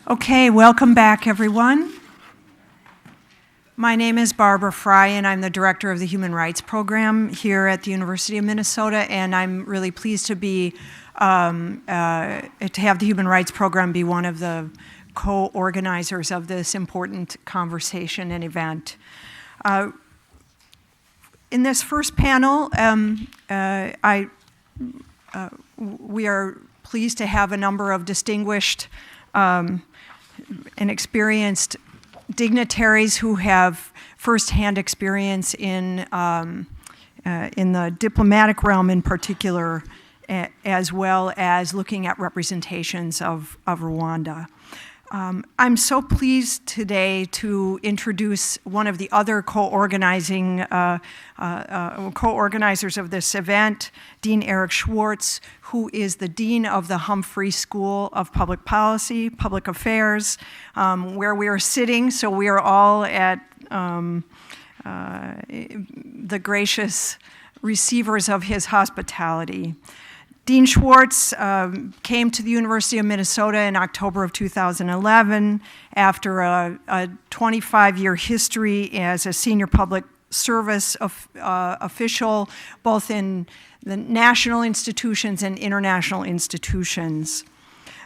Okay, welcome back, everyone. My name is Barbara Fry, and I'm the director of the Human Rights Program here at the University of Minnesota, and I'm really pleased to be to have the Human Rights Program be one of the co-organizers of this important conversation and event. In this first panel, we are pleased to have a number of distinguished and experienced dignitaries who have firsthand experience in the diplomatic realm in particular, as well as looking at representations of Rwanda. I'm so pleased today to introduce one of the other co-organizers of this event, Dean Eric Schwartz, who is the Dean of the Humphrey School of Public Policy, Public Affairs, where we are sitting. So we are all at the gracious receivers of his hospitality. Dean Schwartz came to the University of Minnesota in October of 2011 after a 25-year history as a senior public service official, both in the national institutions and international institutions.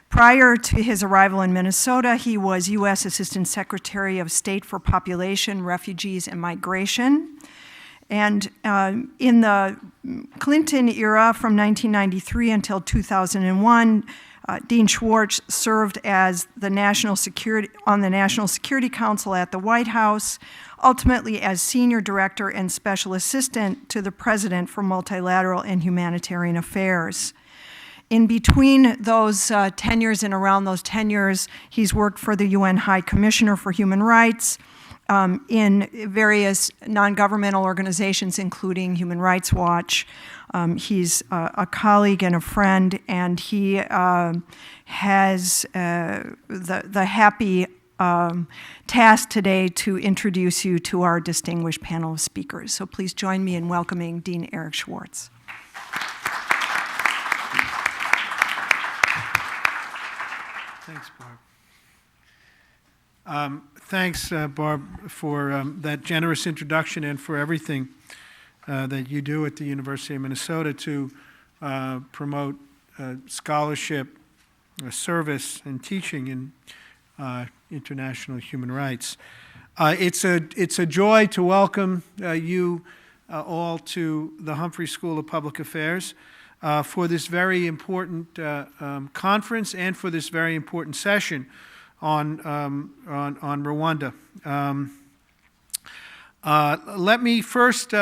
Prior to his arrival in Minnesota, he was U.S. Assistant Secretary of State for Population, Refugees, and Migration. And in the Clinton era, from 1993 until 2001, Dean Schwartz served as on the National Security Council at the White House, ultimately as Senior Director and Special Assistant to the President for Multilateral and Humanitarian Affairs. In between those tenures and around those tenures, he's worked for the UN High Commissioner for Human Rights, in various non-governmental organizations, including Human Rights Watch. He's a colleague and a friend, and he has the happy task today to introduce you to our distinguished panel of speakers. So please join me in welcoming Dean Eric Schwartz. Thanks, Barb. Thanks, Barb, for that generous introduction and for everything that you do at the University of Minnesota to promote scholarship, service, and teaching in international human rights. It's a joy to welcome you all to the Humphrey School of Public Affairs for this very important conference and for this very important session on Rwanda. Let me first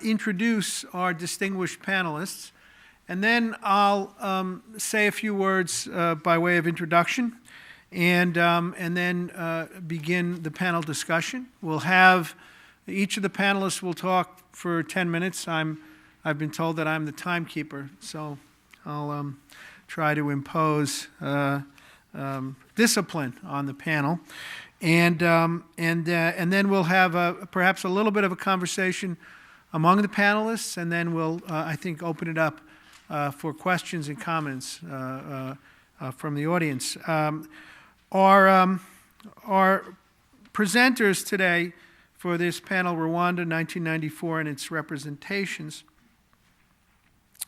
introduce our distinguished panelists, and then I'll say a few words by way of introduction, and then begin the panel discussion. We'll have each of the panelists will talk for 10 minutes. I've been told that I'm the timekeeper, so I'll try to impose discipline on the panel, and then we'll have perhaps a little bit of a conversation among the panelists, and then we'll I think open it up for questions and comments from the audience. Our presenters today for this panel, Rwanda 1994 and its representations.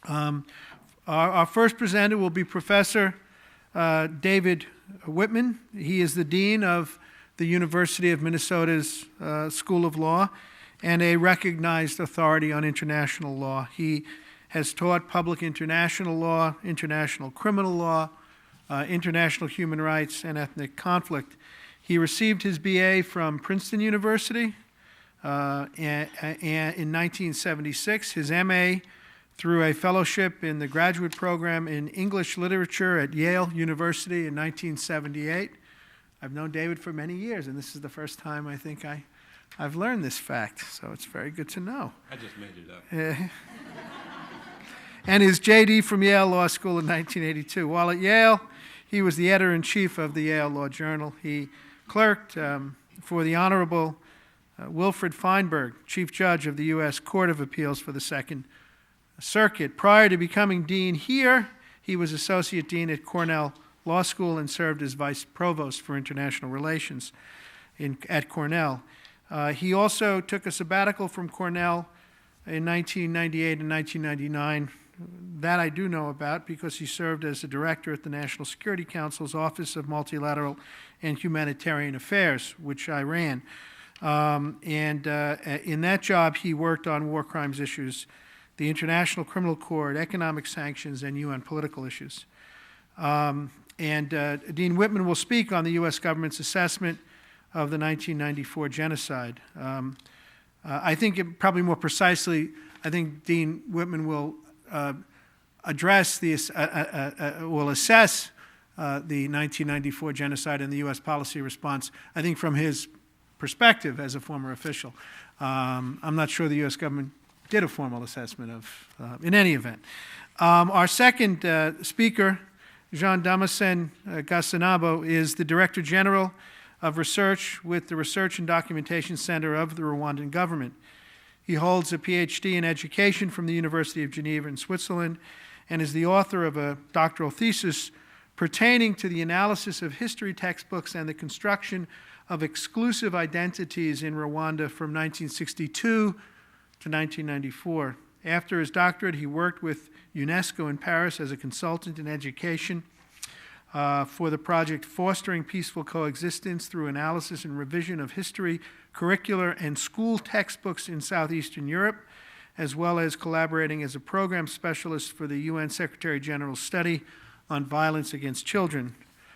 Our first presenter will be Professor David Whitman. He is the Dean of the University of Minnesota's School of Law and a recognized authority on international law. He has taught public international law, international criminal law, international human rights, and ethnic conflict. He received his BA from Princeton University in 1976, his MA through a fellowship in the graduate program in English literature at Yale University in 1978. I've known David for many years, and this is the first time I think I've learned this fact, so it's very good to know. I just made it up. And his JD from Yale Law School in 1982. While at Yale, he was the editor-in-chief of the Yale Law Journal. He clerked for the Honorable Wilfred Feinberg, Chief Judge of the U.S. Court of Appeals for the Second Circuit. Prior to becoming dean here, he was associate dean at Cornell Law School and served as Vice Provost for International Relations at Cornell. He also took a sabbatical from Cornell in 1998 and 1999. That I do know about because he served as the director at the National Security Council's Office of Multilateral and Humanitarian Affairs, which I ran. In that job, he worked on war crimes issues, the International Criminal Court, economic sanctions, and UN political issues. Dean Whitman will speak on the U.S. government's assessment of the 1994 genocide. I think probably more precisely, I think Dean Whitman will assess the 1994 genocide and the U.S. policy response, I think from his perspective as a former official. I'm not sure the U.S. government did a formal assessment of, in any event. Our second speaker, Jean Damascene Gassanabo, is the Director General of Research with the Research and Documentation Center of the Rwandan government. He holds a PhD in education from the University of Geneva in Switzerland and is the author of a doctoral thesis pertaining to the analysis of history textbooks and the construction of exclusive identities in Rwanda from 1962 to 1994. After his doctorate, he worked with UNESCO in Paris as a consultant in education for the project Fostering Peaceful Coexistence through Analysis and Revision of History, Curricular, and School Textbooks in Southeastern Europe, as well as collaborating as a program specialist for the UN Secretary General's study on violence against children.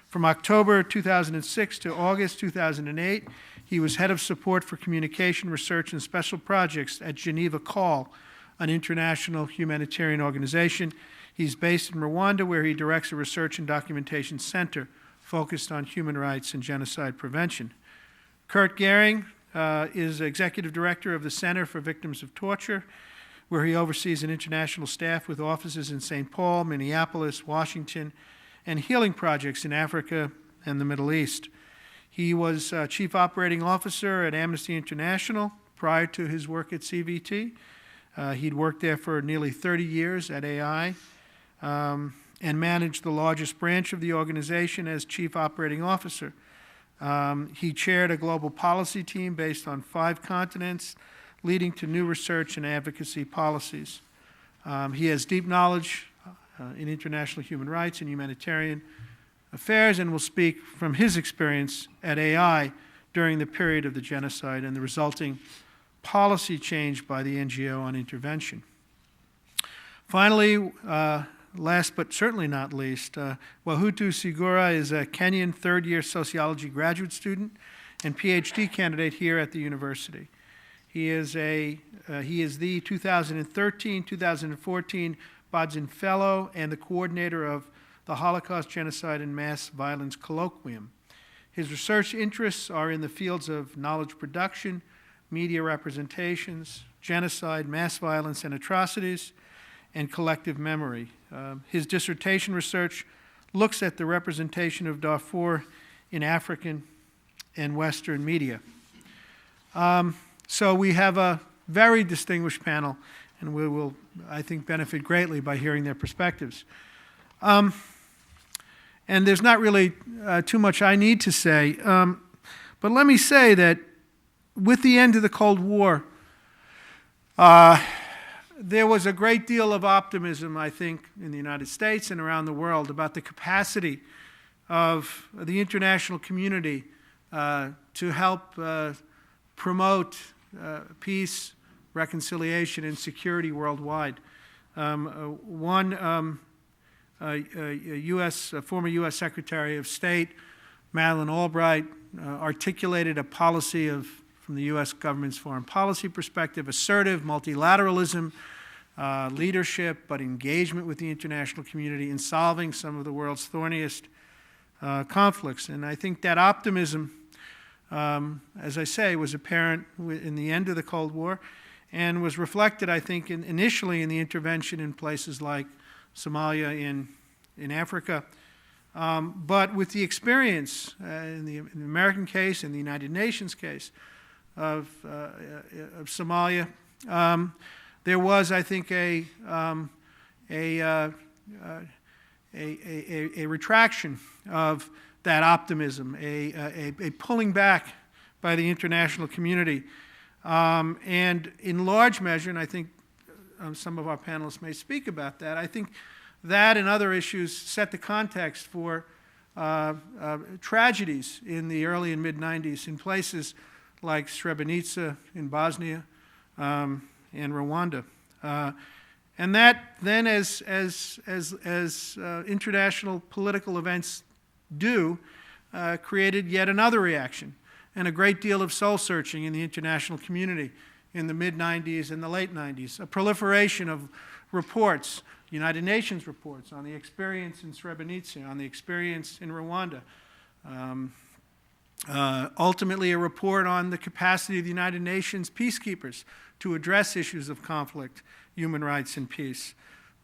From October 2006 to August 2008, he was head of support for communication, research, and special projects at Geneva Call, an international humanitarian organization. He's based in Rwanda, where he directs a research and documentation center focused on human rights and genocide prevention. Kurt Gehring is executive director of the Center for Victims of Torture, where he oversees an international staff with offices in St. Paul, Minneapolis, Washington, and healing projects in Africa and the Middle East. He was chief operating officer at Amnesty International prior to his work at CVT. He'd worked there for nearly 30 years at AI and managed the largest branch of the organization as chief operating officer. He chaired a global policy team based on 5 continents, leading to new research and advocacy policies. He has deep knowledge in international human rights and humanitarian affairs and will speak from his experience at AI during the period of the genocide and the resulting policy change by the NGO on intervention. Finally, last but certainly not least, Wahutu Sigura is a Kenyan third-year sociology graduate student and PhD candidate here at the university. He is the 2013-2014 Bodzin Fellow and the coordinator of the Holocaust, Genocide, and Mass Violence Colloquium. His research interests are in the fields of knowledge production, media representations, genocide, mass violence and atrocities, and collective memory. His dissertation research looks at the representation of Darfur in African and Western media. So we have a very distinguished panel, and we will, I think, benefit greatly by hearing their perspectives. And there's not really too much I need to say, but let me say that with the end of the Cold War, there was a great deal of optimism, I think, in the United States and around the world about the capacity of the international community to help promote peace, reconciliation, and security worldwide. One former U.S. Secretary of State, Madeleine Albright, articulated a policy from the U.S. government's foreign policy perspective, assertive multilateralism, leadership, but engagement with the international community in solving some of the world's thorniest conflicts. And I think that optimism, as I say, was apparent in the end of the Cold War and was reflected, I think, initially in the intervention in places like Somalia in Africa. But with the experience in the American case, in the United Nations case of Somalia, there was, I think, a a retraction of that optimism, a pulling back by the international community. And in large measure, and I think some of our panelists may speak about that, I think that and other issues set the context for tragedies in the early and mid-90s in places like Srebrenica in Bosnia and Rwanda. And that then, as international political events do, created yet another reaction and a great deal of soul-searching in the international community in the mid-90s and the late 90s, a proliferation of reports, United Nations reports on the experience in Srebrenica, on the experience in Rwanda, ultimately a report on the capacity of the United Nations peacekeepers to address issues of conflict, human rights, and peace.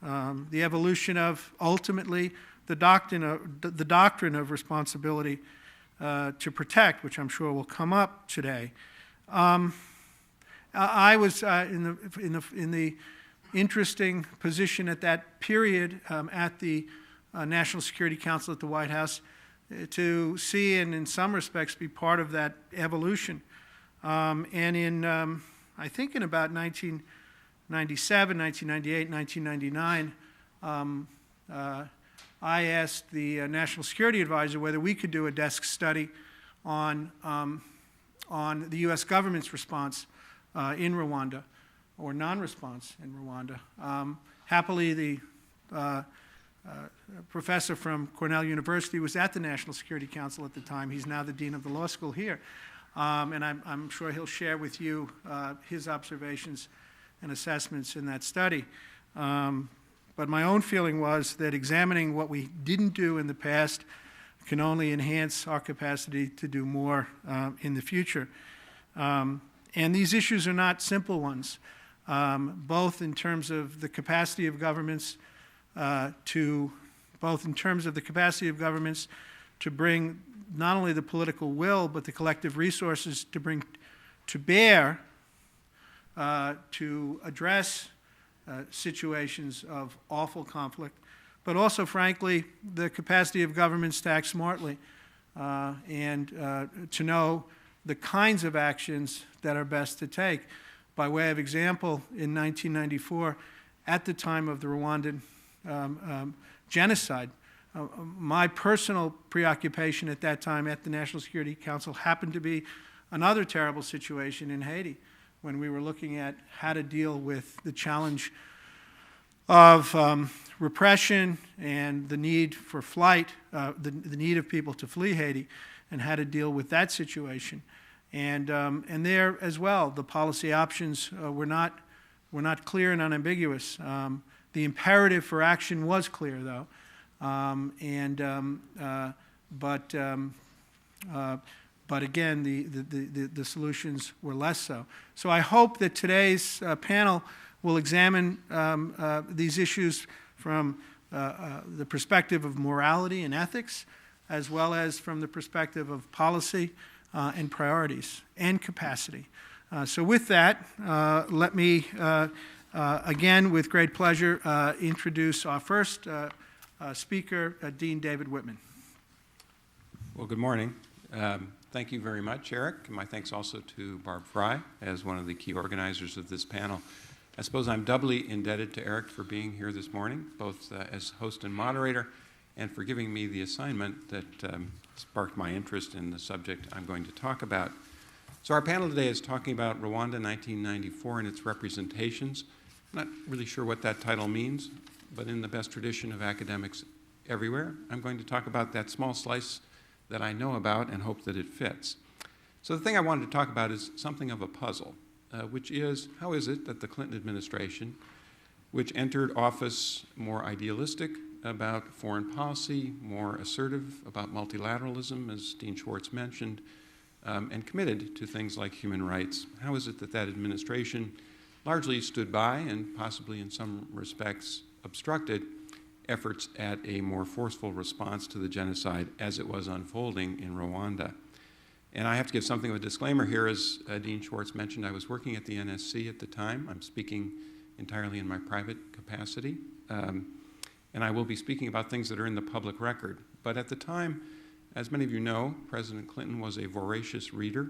The evolution of, ultimately, the doctrine of responsibility to protect, which I'm sure will come up today. I was in the interesting position at that period at the National Security Council at the White House to see and in some respects be part of that evolution. And in, I think in about 1997, 1998, 1999, I asked the National Security Advisor whether we could do a desk study on the U.S. government's response in Rwanda, or non-response in Rwanda. Happily, the professor from Cornell University was at the National Security Council at the time. He's now the dean of the law school here. And I'm sure he'll share with you his observations and assessments in that study. But my own feeling was that examining what we didn't do in the past can only enhance our capacity to do more in the future. And these issues are not simple ones, both in terms of the capacity of governments to bring not only the political will, but the collective resources to bring to bear to address situations of awful conflict, but also, frankly, the capacity of governments to act smartly and to know the kinds of actions that are best to take. By way of example, in 1994, at the time of the Rwandan genocide, my personal preoccupation at that time at the National Security Council happened to be another terrible situation in Haiti, when we were looking at how to deal with the challenge of repression and the need for flight, the need of people to flee Haiti, and how to deal with that situation. And there as well, the policy options were not clear and unambiguous. The imperative for action was clear, though, but again, the solutions were less so. So I hope that today's panel will examine these issues from the perspective of morality and ethics, as well as from the perspective of policy and priorities and capacity. So with that, let me, again, with great pleasure, introduce our first speaker, Dean David Whitman. Well, good morning. Thank you very much, Eric. My thanks also to Barb Fry as one of the key organizers of this panel. I suppose I'm doubly indebted to Eric for being here this morning, both as host and moderator, and for giving me the assignment that sparked my interest in the subject I'm going to talk about. So our panel today is talking about Rwanda 1994 and its representations. I'm not really sure what that title means, but in the best tradition of academics everywhere, I'm going to talk about that small slice that I know about and hope that it fits. So the thing I wanted to talk about is something of a puzzle, which is, how is it that the Clinton administration, which entered office more idealistic about foreign policy, more assertive about multilateralism, as Dean Schwartz mentioned, and committed to things like human rights, how is it that that administration largely stood by and possibly in some respects obstructed efforts at a more forceful response to the genocide as it was unfolding in Rwanda? And I have to give something of a disclaimer here. As Dean Schwartz mentioned, I was working at the NSC at the time. I'm speaking entirely in my private capacity. and I will be speaking about things that are in the public record. But at the time, as many of you know, President Clinton was a voracious reader,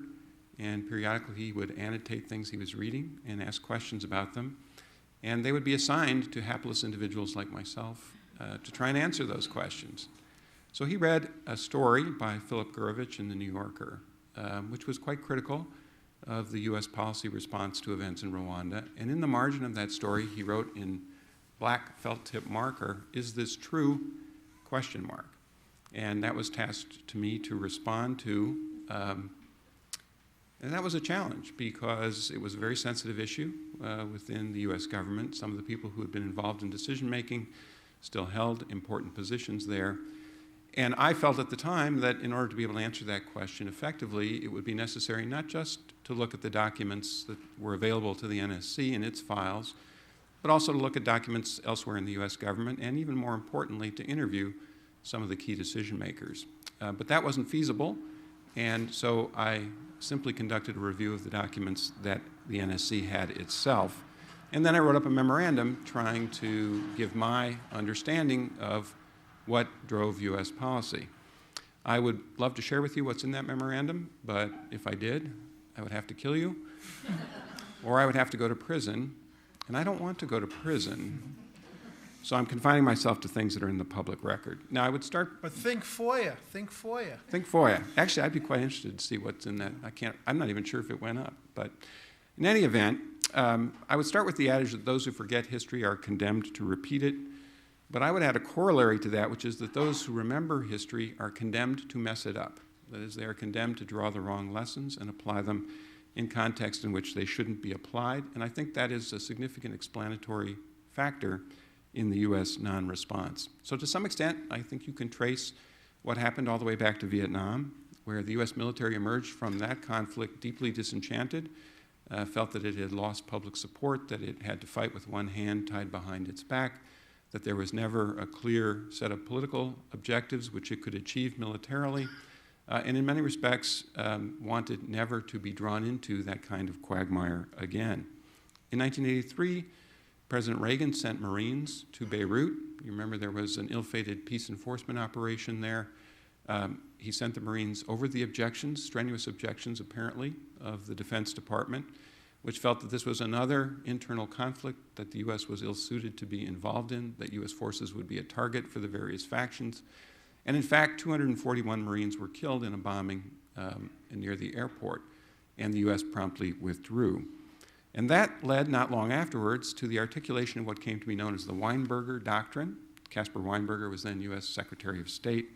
and periodically he would annotate things he was reading and ask questions about them, and they would be assigned to hapless individuals like myself to try and answer those questions. So he read a story by Philip Gurevich in the New Yorker, which was quite critical of the U.S. policy response to events in Rwanda. And in the margin of that story, he wrote in black felt tip marker, "Is this true?" ? And that was tasked to me to respond to. And that was a challenge because it was a very sensitive issue within the U.S. government. Some of the people who had been involved in decision-making still held important positions there. And I felt at the time that in order to be able to answer that question effectively, it would be necessary not just to look at the documents that were available to the NSC and its files, but also to look at documents elsewhere in the U.S. government, and even more importantly, to interview some of the key decision makers. But that wasn't feasible, and so I simply conducted a review of the documents that the NSC had itself. And then I wrote up a memorandum trying to give my understanding of what drove U.S. policy. I would love to share with you what's in that memorandum, but if I did, I would have to kill you, or I would have to go to prison, and I don't want to go to prison. So I'm confining myself to things that are in the public record. Now, I would start... But think FOIA. Think FOIA. Think FOIA. Actually, I'd be quite interested to see what's in that. I'm not even sure if it went up. But in any event, I would start with the adage that those who forget history are condemned to repeat it. But I would add a corollary to that, which is that those who remember history are condemned to mess it up. That is, they are condemned to draw the wrong lessons and apply them in context in which they shouldn't be applied. And I think that is a significant explanatory factor in the U.S. non-response. So to some extent, I think you can trace what happened all the way back to Vietnam, where the U.S. military emerged from that conflict deeply disenchanted, felt that it had lost public support, that it had to fight with one hand tied behind its back, that there was never a clear set of political objectives which it could achieve militarily, and in many respects wanted never to be drawn into that kind of quagmire again. In 1983, President Reagan sent Marines to Beirut. You remember there was an ill-fated peace enforcement operation there. He sent the Marines over the objections, strenuous objections apparently, of the Defense Department, which felt that this was another internal conflict that the U.S. was ill-suited to be involved in, that U.S. forces would be a target for the various factions. And in fact, 241 Marines were killed in a bombing near the airport, and the U.S. promptly withdrew. And that led, not long afterwards, to the articulation of what came to be known as the Weinberger Doctrine. Caspar Weinberger was then U.S. Secretary of State,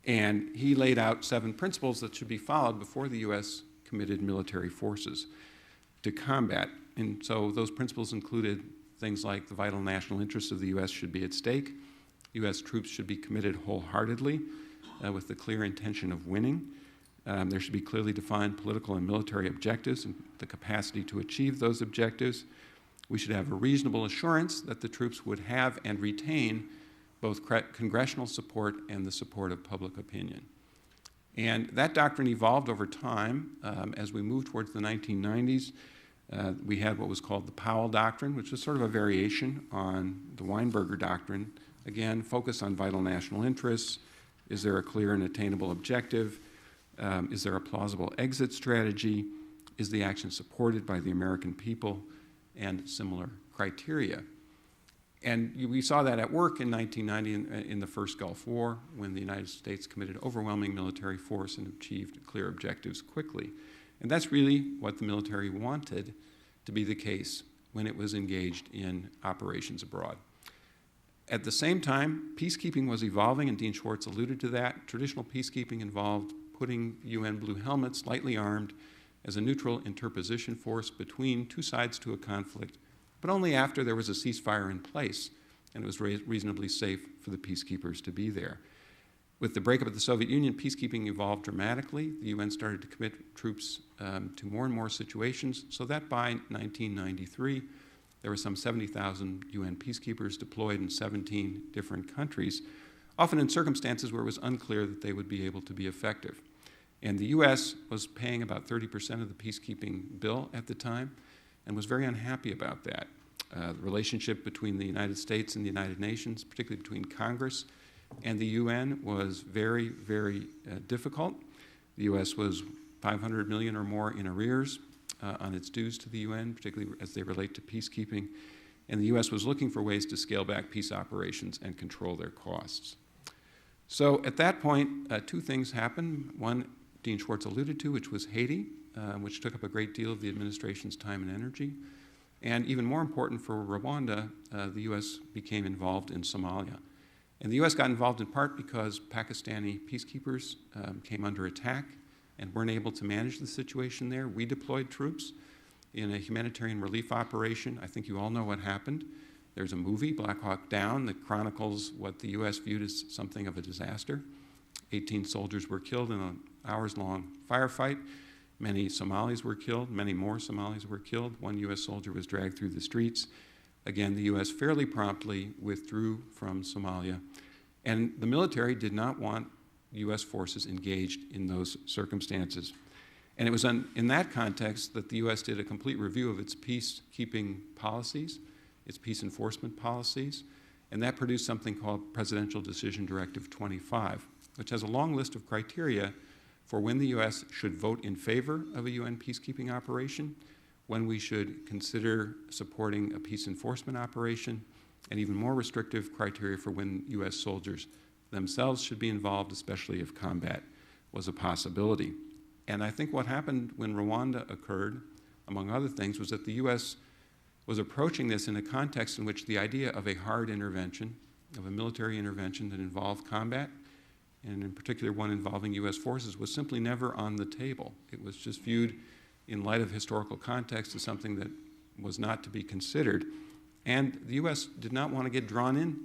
and he laid out 7 principles that should be followed before the U.S. committed military forces to combat. And so those principles included things like the vital national interests of the U.S. should be at stake, U.S. troops should be committed wholeheartedly with the clear intention of winning. There should be clearly defined political and military objectives and the capacity to achieve those objectives. We should have a reasonable assurance that the troops would have and retain both congressional support and the support of public opinion. And that doctrine evolved over time. As we moved towards the 1990s, we had what was called the Powell Doctrine, which was sort of a variation on the Weinberger Doctrine. Again, focus on vital national interests. Is there a clear and attainable objective? Is there a plausible exit strategy? Is the action supported by the American people? And similar criteria. And we saw that at work in 1990 in the first Gulf War, when the United States committed overwhelming military force and achieved clear objectives quickly. And that's really what the military wanted to be the case when it was engaged in operations abroad. At the same time, peacekeeping was evolving, and Dean Schwartz alluded to that. Traditional peacekeeping involved putting UN Blue Helmets, lightly armed, as a neutral interposition force between two sides to a conflict, but only after there was a ceasefire in place and it was reasonably safe for the peacekeepers to be there. With the breakup of the Soviet Union, peacekeeping evolved dramatically. The UN started to commit troops to more and more situations, so that by 1993, there were some 70,000 UN peacekeepers deployed in 17 different countries, often in circumstances where it was unclear that they would be able to be effective. And the U.S. was paying about 30% of the peacekeeping bill at the time and was very unhappy about that. The relationship between the United States and the United Nations, particularly between Congress and the UN, was very, very difficult. The U.S. was $500 million or more in arrears on its dues to the UN, particularly as they relate to peacekeeping. And the U.S. was looking for ways to scale back peace operations and control their costs. So at that point, two things happened. One, Dean Schwartz alluded to, which was Haiti, which took up a great deal of the administration's time and energy. And even more important for Rwanda, the U.S. became involved in Somalia. And the U.S. got involved in part because Pakistani peacekeepers came under attack and weren't able to manage the situation there. We deployed troops in a humanitarian relief operation. I think you all know what happened. There's a movie, Black Hawk Down, that chronicles what the U.S. viewed as something of a disaster. 18 soldiers were killed in an hours-long firefight. Many Somalis were killed. Many more Somalis were killed. One U.S. soldier was dragged through the streets. Again, the U.S. fairly promptly withdrew from Somalia. And the military did not want U.S. forces engaged in those circumstances. And it was in that context that the U.S. did a complete review of its peacekeeping policies, its peace enforcement policies, and that produced something called Presidential Decision Directive 25, which has a long list of criteria for when the U.S. should vote in favor of a UN peacekeeping operation, when we should consider supporting a peace enforcement operation, and even more restrictive criteria for when U.S. soldiers themselves should be involved, especially if combat was a possibility. And I think what happened when Rwanda occurred, among other things, was that the U.S. was approaching this in a context in which the idea of a hard intervention, of a military intervention that involved combat, and in particular one involving U.S. forces, was simply never on the table. It was just viewed in light of historical context as something that was not to be considered. And the U.S. did not want to get drawn in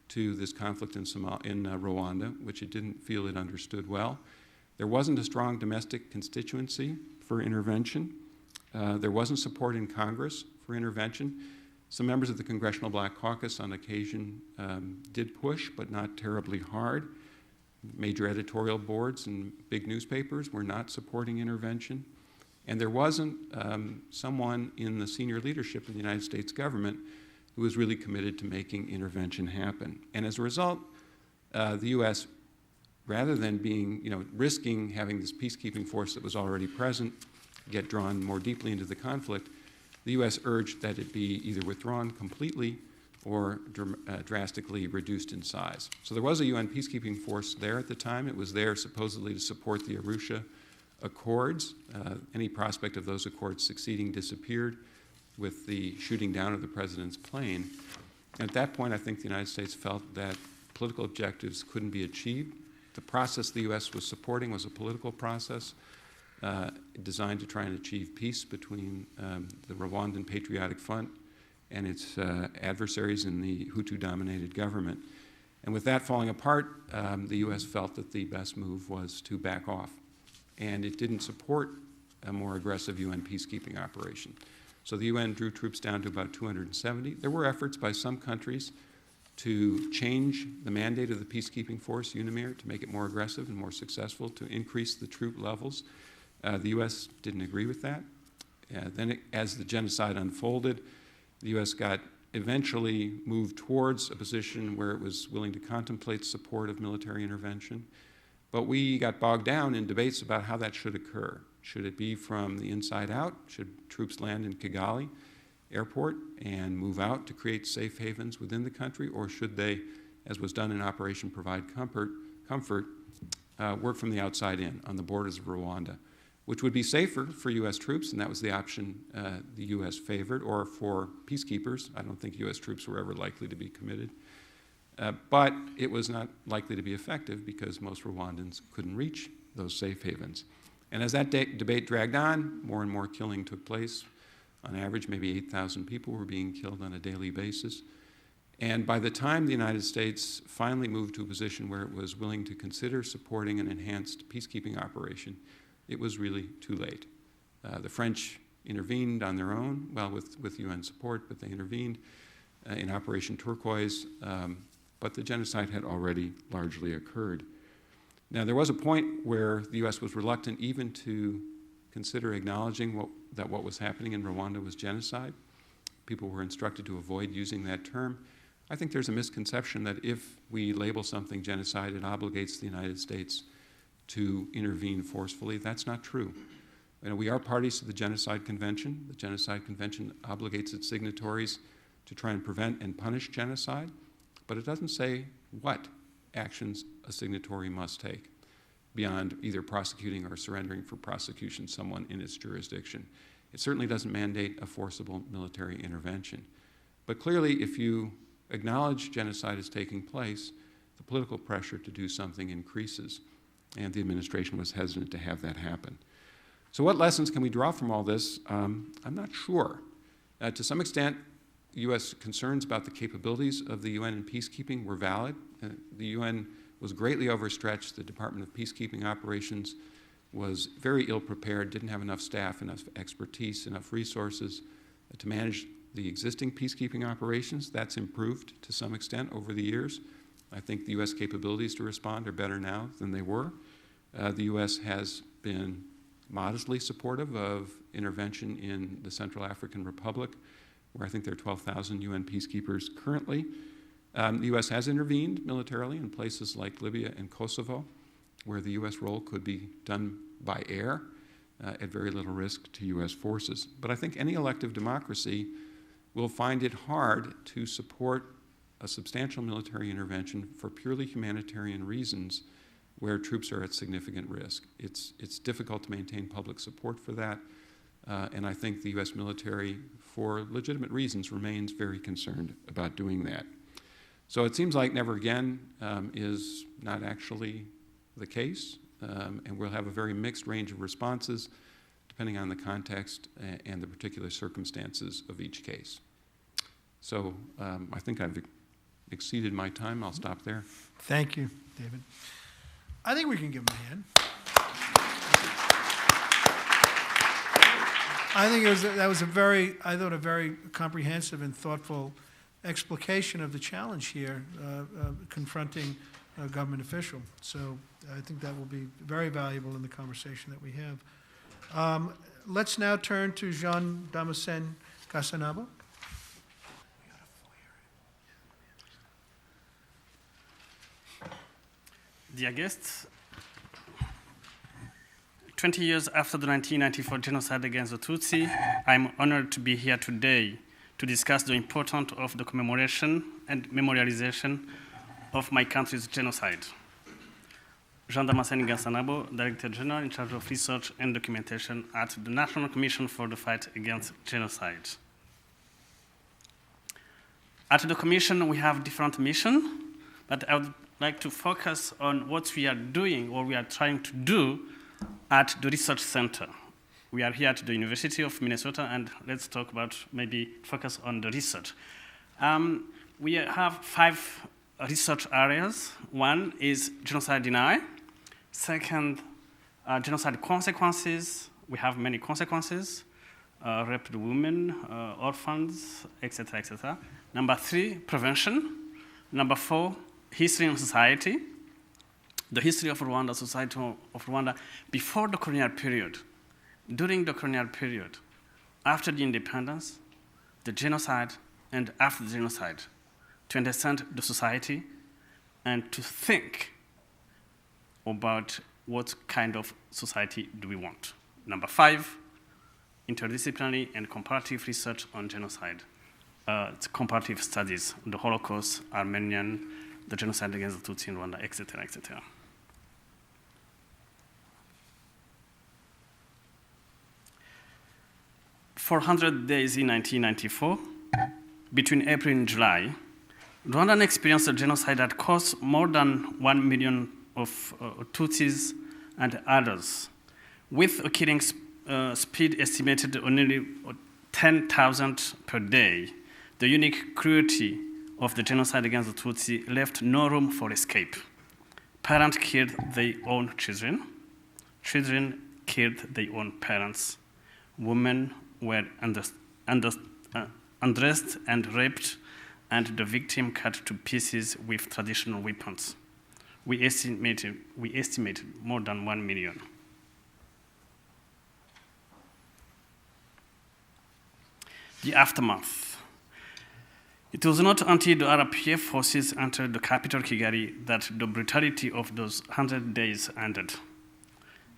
to this conflict in Rwanda, which it didn't feel it understood well. There wasn't a strong domestic constituency for intervention. There wasn't support in Congress for intervention. Some members of the Congressional Black Caucus on occasion did push, but not terribly hard. Major editorial boards and big newspapers were not supporting intervention. And there wasn't someone in the senior leadership of the United States government who was really committed to making intervention happen. And as a result, the U.S., rather than risking having this peacekeeping force that was already present get drawn more deeply into the conflict, the U.S. urged that it be either withdrawn completely or drastically reduced in size. So there was a UN peacekeeping force there at the time. It was there supposedly to support the Arusha Accords. Any prospect of those accords succeeding disappeared with the shooting down of the president's plane. And at that point, I think the United States felt that political objectives couldn't be achieved. The process the U.S. was supporting was a political process designed to try and achieve peace between the Rwandan Patriotic Front and its adversaries in the Hutu-dominated government. And with that falling apart, the U.S. felt that the best move was to back off. And it didn't support a more aggressive UN peacekeeping operation. So the UN drew troops down to about 270. There were efforts by some countries to change the mandate of the peacekeeping force, UNAMIR, to make it more aggressive and more successful, to increase the troop levels. The U.S. didn't agree with that. As the genocide unfolded, the U.S. eventually moved towards a position where it was willing to contemplate support of military intervention. But we got bogged down in debates about how that should occur. Should it be from the inside out? Should troops land in Kigali airport and move out to create safe havens within the country? Or should they, as was done in Operation Provide Comfort, work from the outside in on the borders of Rwanda, which would be safer for U.S. troops, and that was the option the U.S. favored, or for peacekeepers. I don't think U.S. troops were ever likely to be committed. But it was not likely to be effective because most Rwandans couldn't reach those safe havens. And as that debate dragged on, more and more killing took place. On average, maybe 8,000 people were being killed on a daily basis. And by the time the United States finally moved to a position where it was willing to consider supporting an enhanced peacekeeping operation, it was really too late. The French intervened on their own, well, with UN support, but they intervened in Operation Turquoise, but the genocide had already largely occurred. Now, there was a point where the U.S. was reluctant even to consider acknowledging that what was happening in Rwanda was genocide, people were instructed to avoid using that term. I think there's a misconception that if we label something genocide, it obligates the United States to intervene forcefully. That's not true. We are parties to the Genocide Convention. The Genocide Convention obligates its signatories to try and prevent and punish genocide, but it doesn't say what actions a signatory must take beyond either prosecuting or surrendering for prosecution someone in its jurisdiction. It certainly doesn't mandate a forcible military intervention. But clearly, if you acknowledge genocide is taking place, the political pressure to do something increases, and the administration was hesitant to have that happen. So what lessons can we draw from all this? I'm not sure. To some extent, U.S. concerns about the capabilities of the UN in peacekeeping were valid. The UN was greatly overstretched. The Department of Peacekeeping Operations was very ill prepared, didn't have enough staff, enough expertise, enough resources to manage the existing peacekeeping operations. That's improved to some extent over the years. I think the U.S. capabilities to respond are better now than they were. The U.S. has been modestly supportive of intervention in the Central African Republic, where I think there are 12,000 UN peacekeepers currently. The U.S. has intervened militarily in places like Libya and Kosovo, where the U.S. role could be done by air at very little risk to U.S. forces. But I think any elective democracy will find it hard to support a substantial military intervention for purely humanitarian reasons where troops are at significant risk. It's difficult to maintain public support for that, and I think the U.S. military, for legitimate reasons, remains very concerned about doing that. So it seems like never again is not actually the case, and we'll have a very mixed range of responses depending on the context and the particular circumstances of each case. So I think I've exceeded my time. I'll stop there. Thank you, David. I think we can give him a hand. I think that was a very comprehensive and thoughtful explication of the challenge here confronting a government official. So I think that will be very valuable in the conversation that we have. Let's now turn to Jean Damascene Casanabo. Dear guests, 20 years after the 1994 genocide against the Tutsi, I'm honored to be here today to discuss the importance of the commemoration and memorialization of my country's genocide. Jean Damascene Casanabo, Director General in charge of research and documentation at the National Commission for the Fight Against Genocide. At the Commission, we have different missions, but I would like to focus on what we are doing or we are trying to do at the research center. We are here at the University of Minnesota, and let's talk about maybe focus on the research. We have 5 research areas. One is genocide denial. Second, genocide consequences. We have many consequences, raped women, orphans, etc., etc. Number 3, prevention. Number 4, history and society. The history of Rwanda, society of Rwanda before the colonial period, during the colonial period, after the independence, the genocide, and after the genocide, to understand the society and to think about what kind of society do we want. Number 5, interdisciplinary and comparative research on genocide. It's comparative studies, the Holocaust, Armenian, the genocide against the Tutsi in Rwanda, etc., etc. For 100 days in 1994, between April and July, Rwanda experienced a genocide that cost more than 1 million of Tutsis and others, with a killing speed estimated on nearly 10,000 per day. The unique cruelty of the genocide against the Tutsi left no room for escape. Parents killed their own children. Children killed their own parents. Women were undressed and raped, and the victim cut to pieces with traditional weapons. We estimated more than 1 million. The aftermath. It was not until the RPF forces entered the capital Kigali that the brutality of those 100 days ended.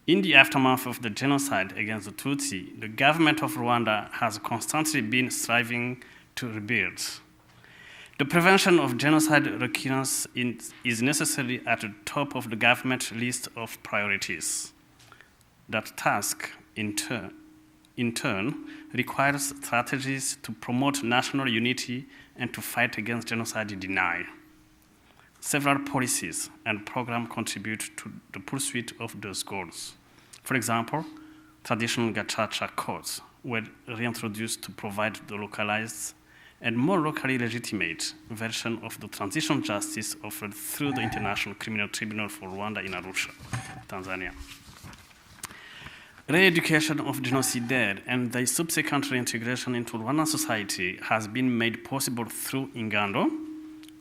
In the aftermath of the genocide against the Tutsi, the government of Rwanda has constantly been striving to rebuild. The prevention of genocide recurrence is necessary at the top of the government list of priorities. That task, in turn, requires strategies to promote national unity and to fight against genocide denial. Several policies and programs contribute to the pursuit of those goals. For example, traditional Gacaca codes were reintroduced to provide the localized and more locally legitimate version of the transition justice offered through the International Criminal Tribunal for Rwanda in Arusha, Tanzania. Re-education of genocidaires and their subsequent reintegration into Rwandan society has been made possible through Ingando,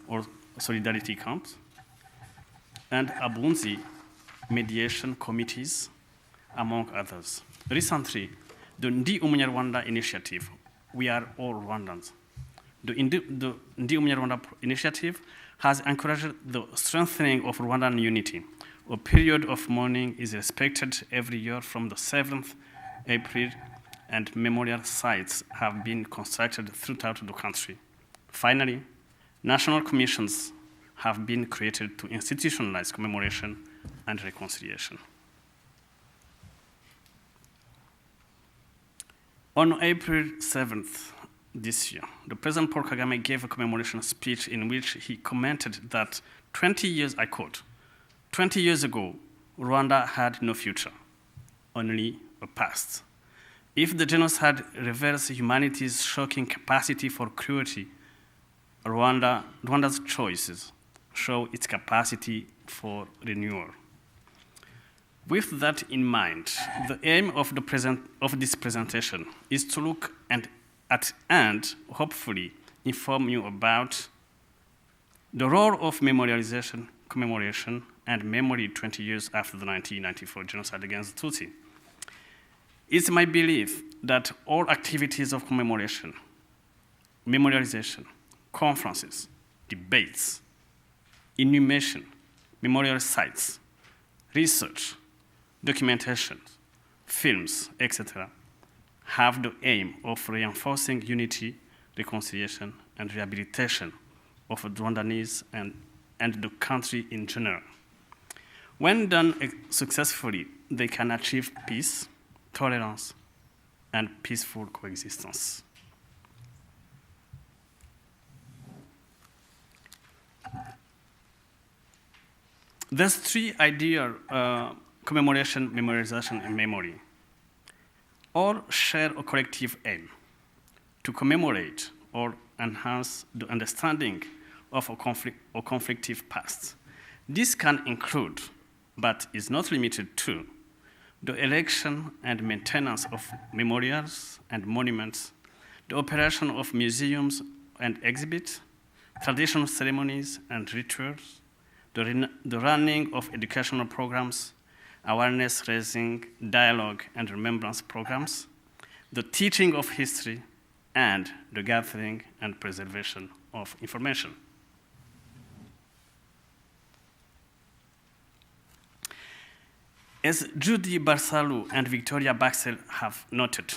or solidarity camps, and Abunzi mediation committees, among others. Recently, the Ndi Umunyarwanda initiative, We Are All Rwandans. The Ndi Umunyarwanda initiative has encouraged the strengthening of Rwandan unity. A period of mourning is respected every year from the 7th April, and memorial sites have been constructed throughout the country. Finally, national commissions have been created to institutionalize commemoration and reconciliation. On April 7th this year, the President Paul Kagame gave a commemoration speech in which he commented that 20 years, I quote, 20 years ago, Rwanda had no future, only a past. If the genocide reveals humanity's shocking capacity for cruelty, Rwanda's choices show its capacity for renewal. With that in mind, the aim of this presentation is to look at and hopefully inform you about the role of memorialization, commemoration, and memory 20 years after the 1994 genocide against the Tutsi. It's my belief that all activities of commemoration, memorialization, conferences, debates, inhumation, memorial sites, research, documentation, films, etc., have the aim of reinforcing unity, reconciliation, and rehabilitation of the Rwandese and the country in general. When done successfully, they can achieve peace, tolerance, and peaceful coexistence. There's three ideas: commemoration, memorization, and memory. All share a collective aim to commemorate or enhance the understanding of a conflictive past. This can include, but is not limited to, the erection and maintenance of memorials and monuments, the operation of museums and exhibits, traditional ceremonies and rituals, the running of educational programs, awareness raising, dialogue and remembrance programs, the teaching of history, and the gathering and preservation of information. As Judy Barsalu and Victoria Baxel have noted,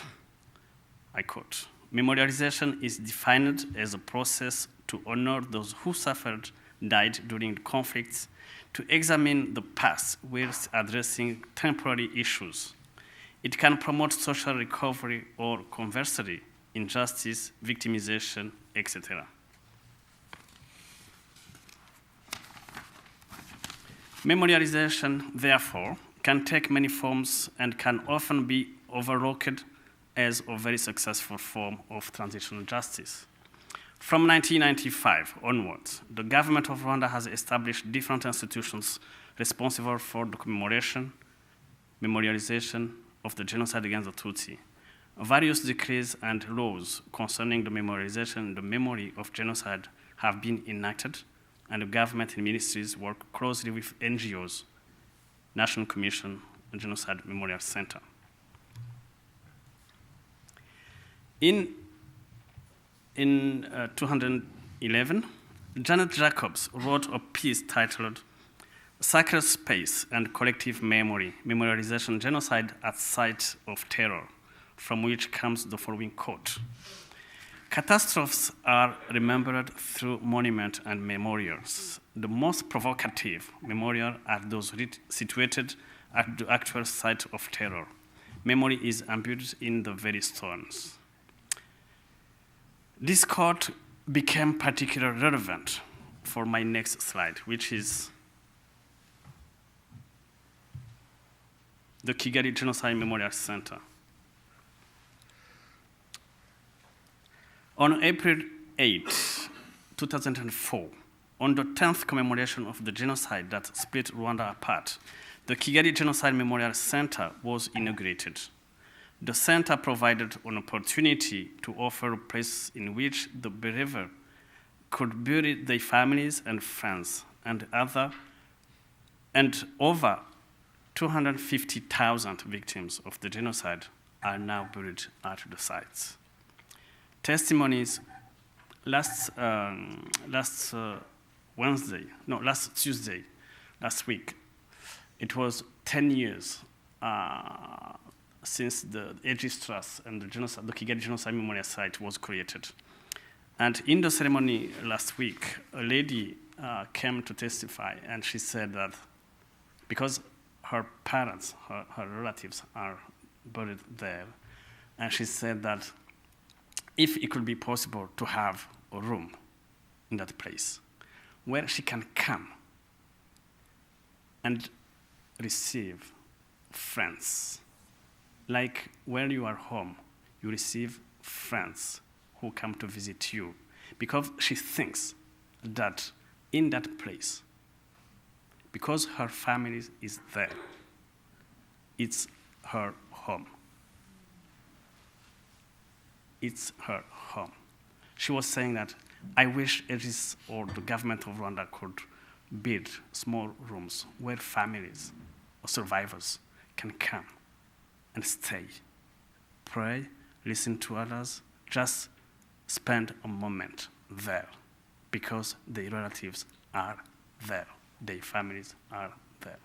I quote, memorialization is defined as a process to honor those who suffered, died during conflicts, to examine the past whilst addressing temporary issues. It can promote social recovery or conversely, injustice, victimization, etc. Memorialization, therefore, can take many forms and can often be overlooked as a very successful form of transitional justice. From 1995 onwards, the government of Rwanda has established different institutions responsible for the commemoration, memorialization of the genocide against the Tutsi. Various decrees and laws concerning the memorialization and the memory of genocide have been enacted, and the government and ministries work closely with NGOs, National Commission and Genocide Memorial Center. In 2011, Janet Jacobs wrote a piece titled Sacred Space and Collective Memory, Memorialization Genocide at Site of Terror, from which comes the following quote. Catastrophes are remembered through monuments and memorials. The most provocative memorials are those situated at the actual site of terror. Memory is embedded in the very stones. This quote became particularly relevant for my next slide, which is the Kigali Genocide Memorial Center. On April 8, 2004, on the 10th commemoration of the genocide that split Rwanda apart, the Kigali Genocide Memorial Center was inaugurated. The center provided an opportunity to offer a place in which the bereaved could bury their families and friends, and over 250,000 victims of the genocide are now buried at the sites. Testimonies last week, it was 10 years since the Aegis Trust and the Kigali Genocide Memorial Site was created. And in the ceremony last week, a lady came to testify, and she said that because her parents, her relatives are buried there, and she said that if it could be possible to have a room in that place where she can come and receive friends. Like when you are home, you receive friends who come to visit you, because she thinks that in that place, because her family is there, it's her home. It's her home. She was saying that, I wish Aegis or the government of Rwanda could build small rooms where families or survivors can come and stay, pray, listen to others, just spend a moment there, because their relatives are there, their families are there.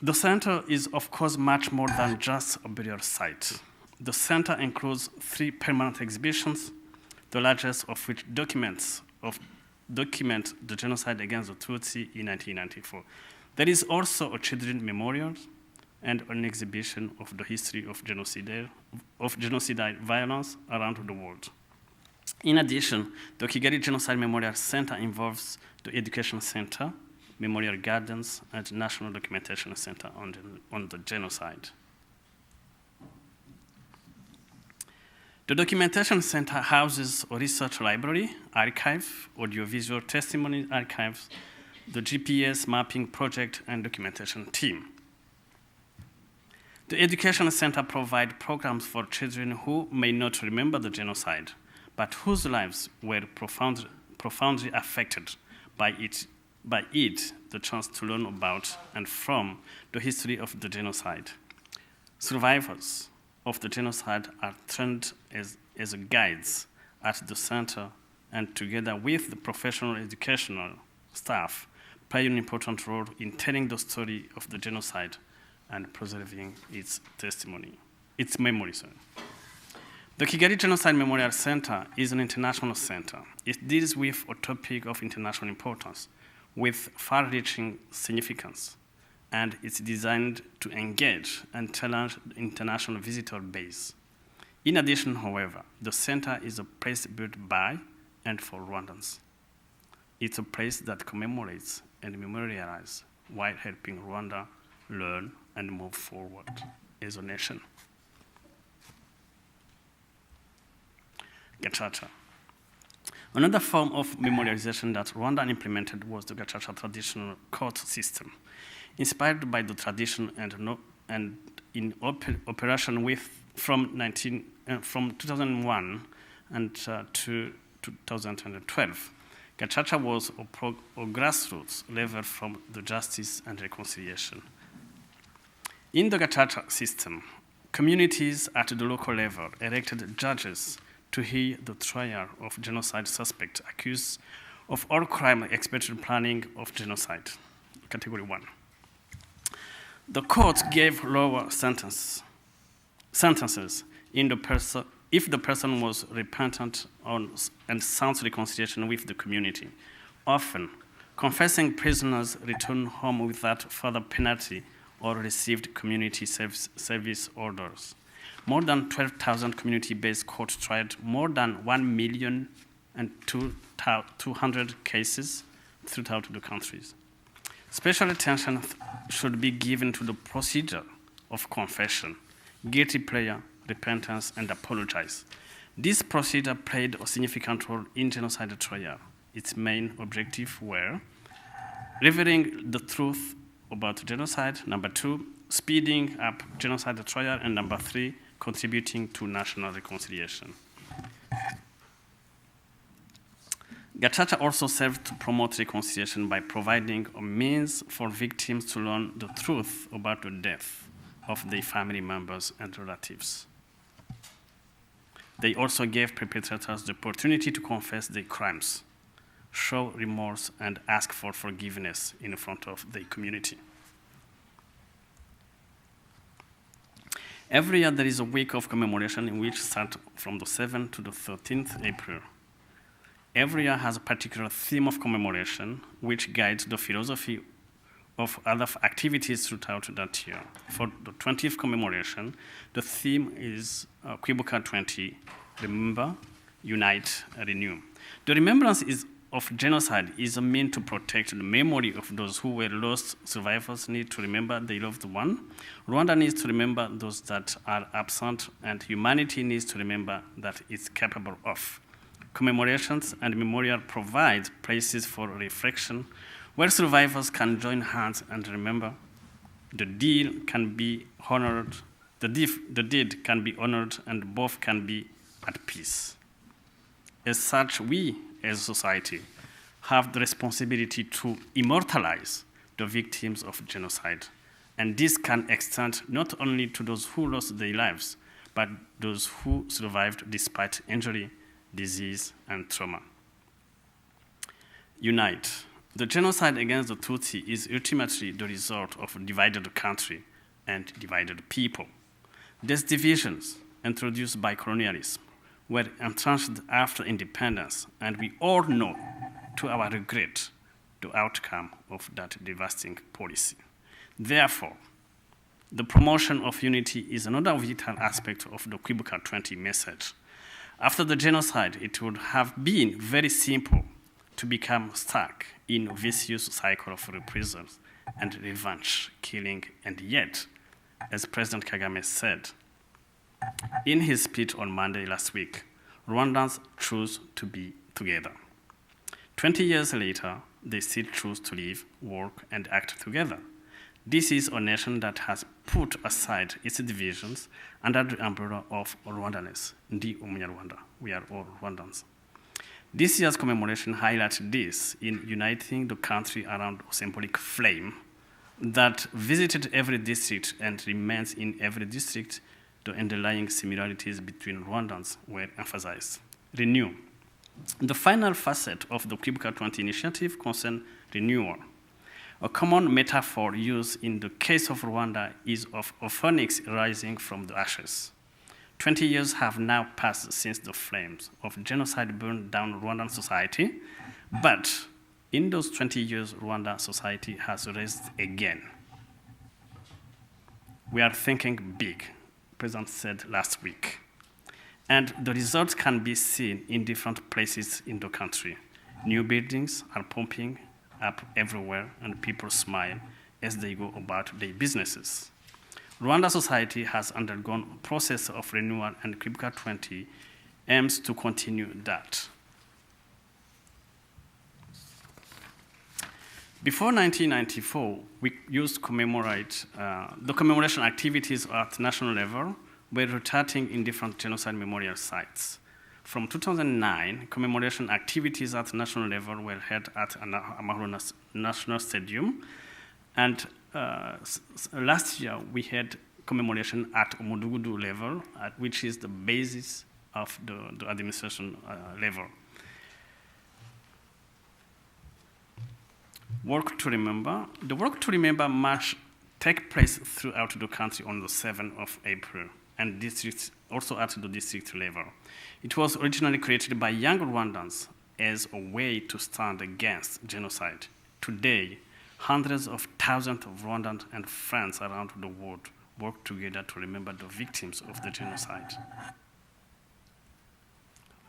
The center is, of course, much more than just a burial site. The center includes 3 permanent exhibitions, the largest of which document the genocide against the Tutsi in 1994. There is also a children's memorial and an exhibition of the history of genocidal violence around the world. In addition, the Kigali Genocide Memorial Center involves the Education Center, Memorial Gardens, and National Documentation Center on the genocide. The Documentation Center houses a research library, archive, audiovisual testimony archives, the GPS mapping project, and documentation team. The Education Center provides programs for children who may not remember the genocide, but whose lives were profoundly affected by it, the chance to learn about and from the history of the genocide. Survivors of the genocide are trained as guides at the center, and together with the professional educational staff, play an important role in telling the story of the genocide and preserving its memory. The Kigali Genocide Memorial Center is an international center. It deals with a topic of international importance with far-reaching significance, and it's designed to engage and challenge the international visitor base. In addition, however, the center is a place built by and for Rwandans. It's a place that commemorates and memorializes while helping Rwanda learn and move forward as a nation. Gacaca. Another form of memorialization that Rwanda implemented was the Gacaca traditional court system, inspired by the tradition and in operation from 2001 and to 2012. Gacaca was a grassroots level from the justice and reconciliation. In the Gacaca system, communities at the local level elected judges to hear the trial of genocide suspects accused of all crime expected planning of genocide, category 1. The court gave lower sentences if the person was repentant and sound reconciliation with the community. Often, confessing prisoners return home without further penalty or received community service orders. More than 12,000 community-based courts tried more than 1,200,000 cases throughout the countries. Special attention should be given to the procedure of confession, guilty plea, repentance, and apologize. This procedure played a significant role in genocide trial. Its main objectives were revealing the truth about genocide, number 2, speeding up genocide trial, and number 3, contributing to national reconciliation. Gacaca also served to promote reconciliation by providing a means for victims to learn the truth about the death of their family members and relatives. They also gave perpetrators the opportunity to confess their crimes, show remorse, and ask for forgiveness in front of their community. Every year there is a week of commemoration in which starts from the 7th to the 13th April. Every year has a particular theme of commemoration which guides the philosophy of other activities throughout that year. For the 20th commemoration, the theme is Kwibuka 20, Remember, Unite, Renew. The remembrance of genocide is a means to protect the memory of those who were lost. Survivors need to remember their loved one. Rwanda needs to remember those that are absent, and humanity needs to remember that it's capable of. Commemorations and memorial provide places for reflection where survivors can join hands and remember. The deed can be honored, the deed can be honored, and both can be at peace. As such, we, as a society, have the responsibility to immortalize the victims of genocide. And this can extend not only to those who lost their lives, but those who survived despite injury, disease, and trauma. Unite. The genocide against the Tutsi is ultimately the result of a divided country and divided people. These divisions, introduced by colonialism, were entrenched after independence, and we all know, to our regret, the outcome of that devastating policy. Therefore, the promotion of unity is another vital aspect of the Kwibuka 20 message. After the genocide, it would have been very simple to become stuck in a vicious cycle of reprisals and revenge killing, and yet, as President Kagame said in his speech on Monday last week, Rwandans choose to be together. 20 years later, they still choose to live, work, and act together. This is a nation that has put aside its divisions under the umbrella of Rwandanness. Ndi Umunyarwanda. We are all Rwandans. This year's commemoration highlights this in uniting the country around a symbolic flame that visited every district and remains in every district. The underlying similarities between Rwandans were emphasized. Renew. The final facet of the Kwibuka 20 initiative concerns renewal. A common metaphor used in the case of Rwanda is of a phoenix rising from the ashes. 20 years have now passed since the flames of genocide burned down Rwandan society, but in those 20 years, Rwanda society has raised again. We are thinking big, President said last week. And the results can be seen in different places in the country. New buildings are popping up everywhere, and people smile as they go about their businesses. Rwanda society has undergone a process of renewal, and Kwibuka 20 aims to continue that. Before 1994, we used to commemorate the commemoration activities at national level were rotating in different genocide memorial sites. From 2009, commemoration activities at national level were held at Amahoro National Stadium, and last year we had commemoration at Umudugudu level, which is the basis of the administration level. Work to Remember. The Work to Remember march take place throughout the country on the 7th of April, and districts, also at the district level. It was originally created by young Rwandans as a way to stand against genocide. Today, hundreds of thousands of Rwandans and friends around the world work together to remember the victims of the genocide.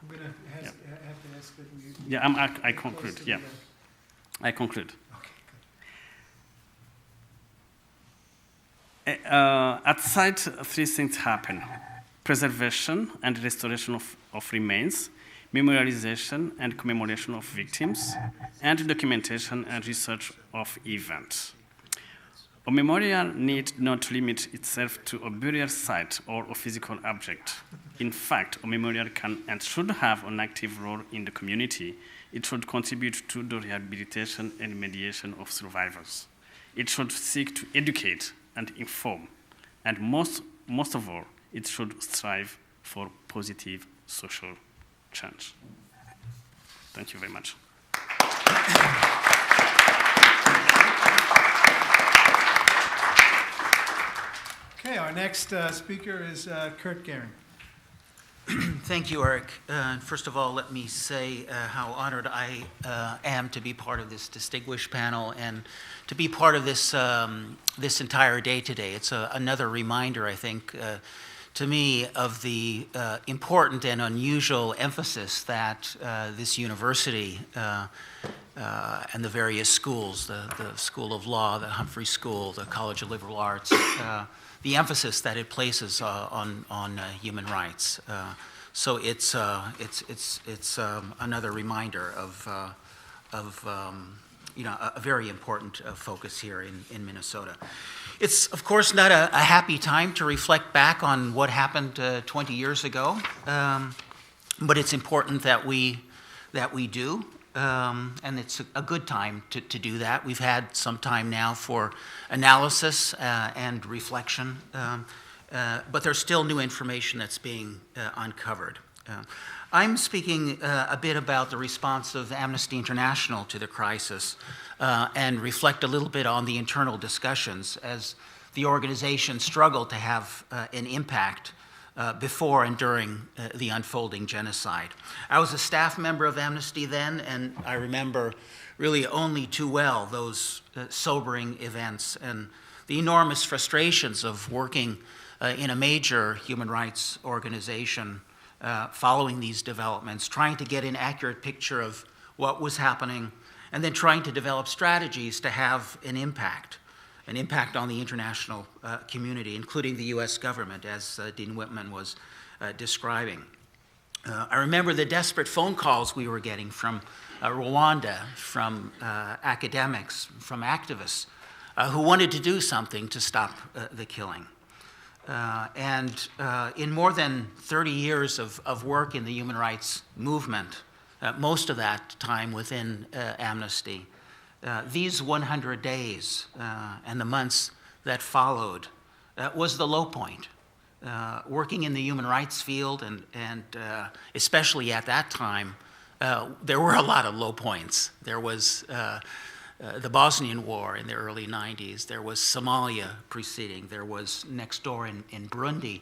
I'm going to have to ask that we... Yeah, I conclude, yeah. I conclude. Okay, At site, three things happen: preservation and restoration of remains, memorialization and commemoration of victims, and documentation and research of events. A memorial need not limit itself to a burial site or a physical object. In fact, a memorial can and should have an active role in the community. It should contribute to the rehabilitation and mediation of survivors. It should seek to educate and inform. And most of all, it should strive for positive social change. Thank you very much. Okay, our next speaker is Kurt Gehring. Thank you, Eric. First of all, let me say how honored I am to be part of this distinguished panel and to be part of this, this entire day today. It's another reminder, I think, to me of the important and unusual emphasis that this university and the various schools, the School of Law, the Humphrey School, the College of Liberal Arts, the emphasis that it places on human rights. So it's another reminder of you know, a very important focus here in Minnesota. It's, of course, not a happy time to reflect back on what happened 20 years ago, but it's important that we do. And it's a good time to do that. We've had some time now for analysis and reflection, but there's still new information that's being uncovered. I'm speaking a bit about the response of Amnesty International to the crisis and reflect a little bit on the internal discussions as the organization struggled to have an impact before and during the unfolding genocide. I was a staff member of Amnesty then, and I remember really only too well those sobering events and the enormous frustrations of working in a major human rights organization following these developments, trying to get an accurate picture of what was happening, and then trying to develop strategies to have an impact on the international community, including the US government, as Dean Whitman was describing. I remember the desperate phone calls we were getting from Rwanda, from academics, from activists who wanted to do something to stop the killing. And in more than 30 years of work in the human rights movement, most of that time within Amnesty, these 100 days and the months that followed was the low point. Working in the human rights field and especially at that time, there were a lot of low points. There was the Bosnian War in the early 90s. There was Somalia preceding. There was next door in Burundi,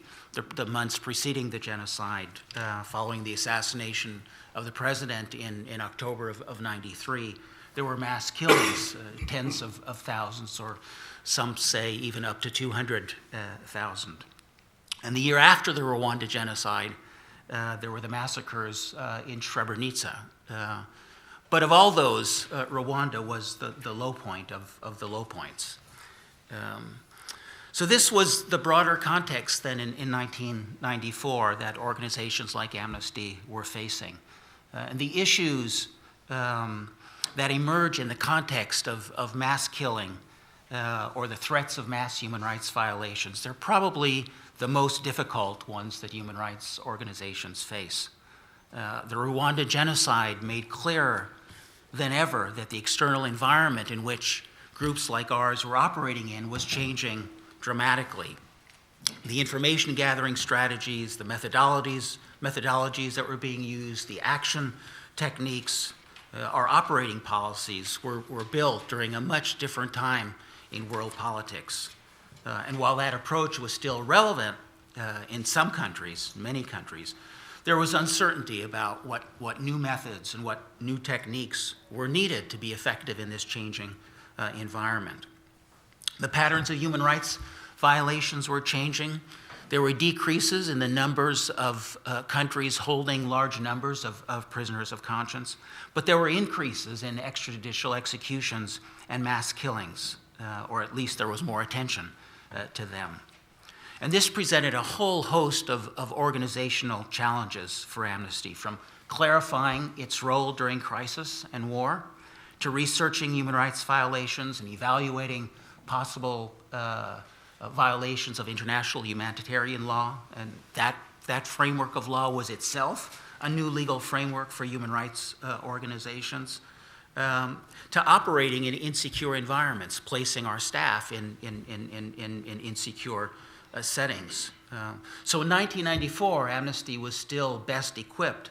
the months preceding the genocide, following the assassination of the president in October of 93. There were mass killings, tens of thousands, or some say even up to 200,000. And the year after the Rwanda genocide, there were the massacres in Srebrenica. But of all those, Rwanda was the low point of the low points. So this was the broader context then in 1994 that organizations like Amnesty were facing. And the issues that emerge in the context of mass killing or the threats of mass human rights violations, they're probably the most difficult ones that human rights organizations face. The Rwanda genocide made clearer than ever that the external environment in which groups like ours were operating in was changing dramatically. the information gathering strategies, the methodologies that were being used, the action techniques, our operating policies were built during a much different time in world politics. And while that approach was still relevant in some countries, many countries, there was uncertainty about what new methods and what new techniques were needed to be effective in this changing environment. The patterns of human rights violations were changing. There were decreases in the numbers of countries holding large numbers of prisoners of conscience, but there were increases in extrajudicial executions and mass killings, or at least there was more attention to them. And this presented a whole host of organizational challenges for Amnesty, from clarifying its role during crisis and war, to researching human rights violations and evaluating possible violations of international humanitarian law. And that framework of law was itself a new legal framework for human rights organizations, to operating in insecure environments, placing our staff in insecure settings. So in 1994, Amnesty was still best equipped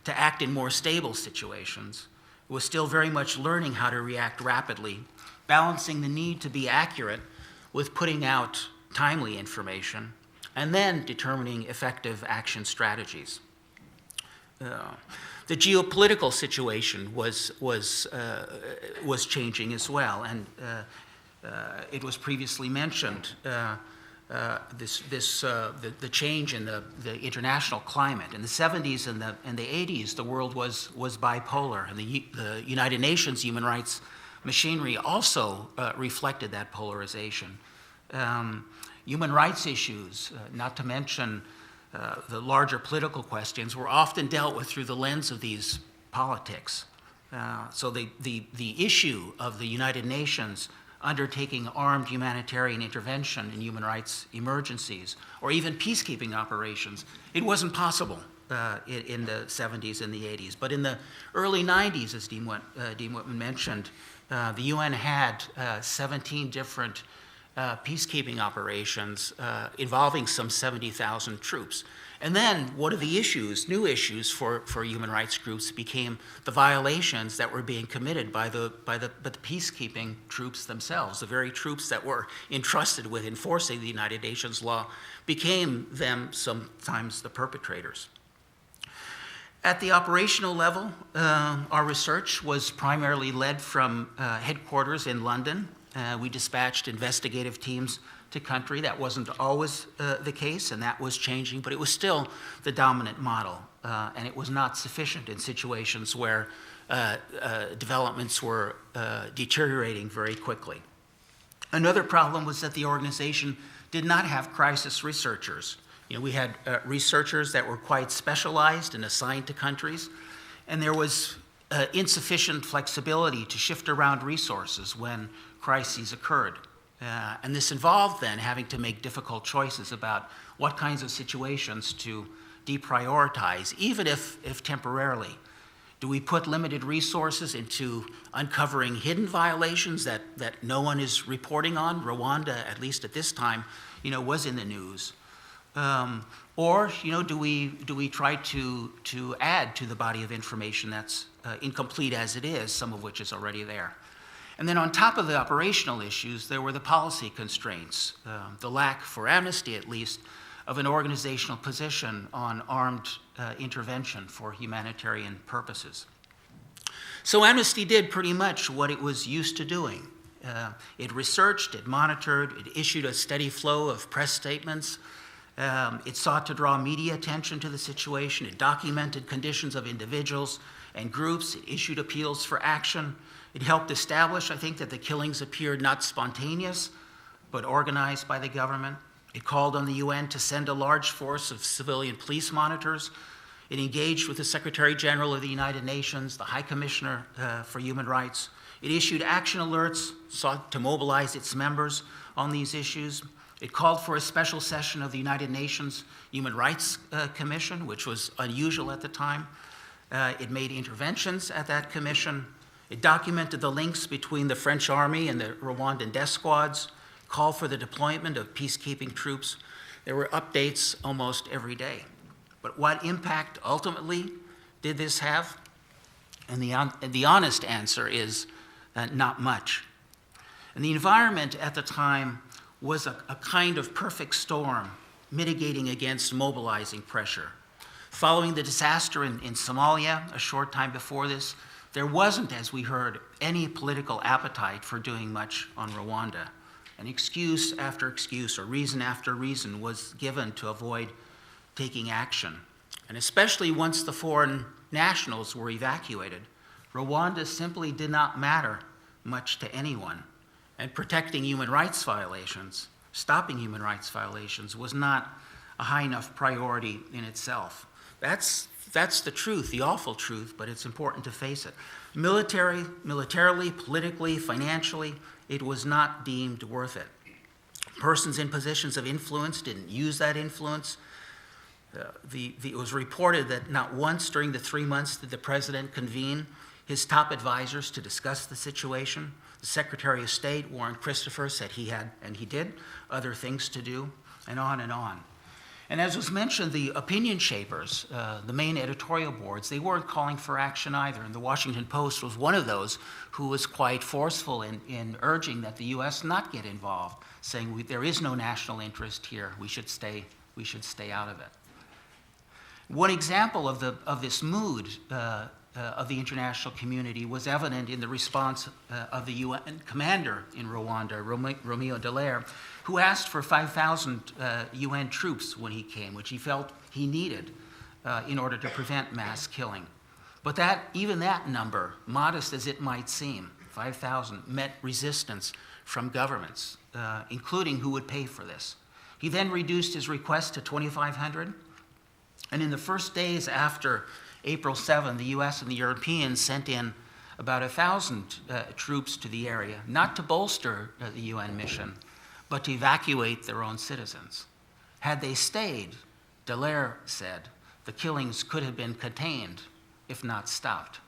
to act in more stable situations. It was still very much learning how to react rapidly, balancing the need to be accurate with putting out timely information, and then determining effective action strategies. The geopolitical situation was changing as well, and it was previously mentioned. The change in the international climate. In the 70s and the 80s, the world was bipolar, and the United Nations human rights machinery also reflected that polarization. Human rights issues, not to mention the larger political questions, were often dealt with through the lens of these politics. So the issue of the United Nations undertaking armed humanitarian intervention in human rights emergencies, or even peacekeeping operations, it wasn't possible in the 70s and the 80s. But in the early 90s, as Dean Whitman mentioned, the UN had 17 different peacekeeping operations involving some 70,000 troops. And then one of the issues, new issues for human rights groups, became the violations that were being committed by the peacekeeping troops themselves. The very troops that were entrusted with enforcing the United Nations law became them sometimes the perpetrators. At the operational level, our research was primarily led from headquarters in London. We dispatched investigative teams to country. That wasn't always the case, and that was changing, but it was still the dominant model, and it was not sufficient in situations where developments were deteriorating very quickly. Another problem was that the organization did not have crisis researchers. We had researchers that were quite specialized and assigned to countries, and there was insufficient flexibility to shift around resources when crises occurred. And this involved then having to make difficult choices about what kinds of situations to deprioritize, even if temporarily. Do we put limited resources into uncovering hidden violations that no one is reporting on? Rwanda, at least at this time, was in the news. Or do we try to add to the body of information that's incomplete as it is, some of which is already there? And then on top of the operational issues, there were the policy constraints, the lack, for Amnesty at least, of an organizational position on armed intervention for humanitarian purposes. So Amnesty did pretty much what it was used to doing. It researched, it monitored, it issued a steady flow of press statements. It sought to draw media attention to the situation. It documented conditions of individuals and groups. It issued appeals for action. It helped establish, I think, that the killings appeared not spontaneous, but organized by the government. It called on the UN to send a large force of civilian police monitors. It engaged with the Secretary General of the United Nations, the High Commissioner for Human Rights. It issued action alerts, sought to mobilize its members on these issues. It called for a special session of the United Nations Human Rights Commission, which was unusual at the time. It made interventions at that commission. It documented the links between the French army and the Rwandan death squads, called for the deployment of peacekeeping troops. There were updates almost every day. But what impact ultimately did this have? And the honest answer is not much. And the environment at the time was a kind of perfect storm, mitigating against mobilizing pressure. Following the disaster in Somalia a short time before this, there wasn't, as we heard, any political appetite for doing much on Rwanda. And excuse after excuse, or reason after reason, was given to avoid taking action. And especially once the foreign nationals were evacuated, Rwanda simply did not matter much to anyone. And protecting human rights violations, stopping human rights violations, was not a high enough priority in itself. That's the truth, the awful truth, but it's important to face it. Militarily, politically, financially, it was not deemed worth it. Persons in positions of influence didn't use that influence. It was reported that not once during the 3 months did the president convene his top advisors to discuss the situation. The Secretary of State, Warren Christopher, said he had, and he did, other things to do, and on and on. And as was mentioned, the opinion shapers, the main editorial boards, they weren't calling for action either. And the Washington Post was one of those who was quite forceful in urging that the U.S. not get involved, saying there is no national interest here. We should stay out of it. One example of this mood of the international community was evident in the response of the UN commander in Rwanda, Romeo Dallaire, who asked for 5,000 UN troops when he came, which he felt he needed in order to prevent mass killing. But even that number, modest as it might seem, 5,000, met resistance from governments, including who would pay for this. He then reduced his request to 2,500, and in the first days after April 7, the US and the Europeans sent in about 1,000 troops to the area, not to bolster the UN mission, but to evacuate their own citizens. Had they stayed, Dallaire said, the killings could have been contained, if not stopped.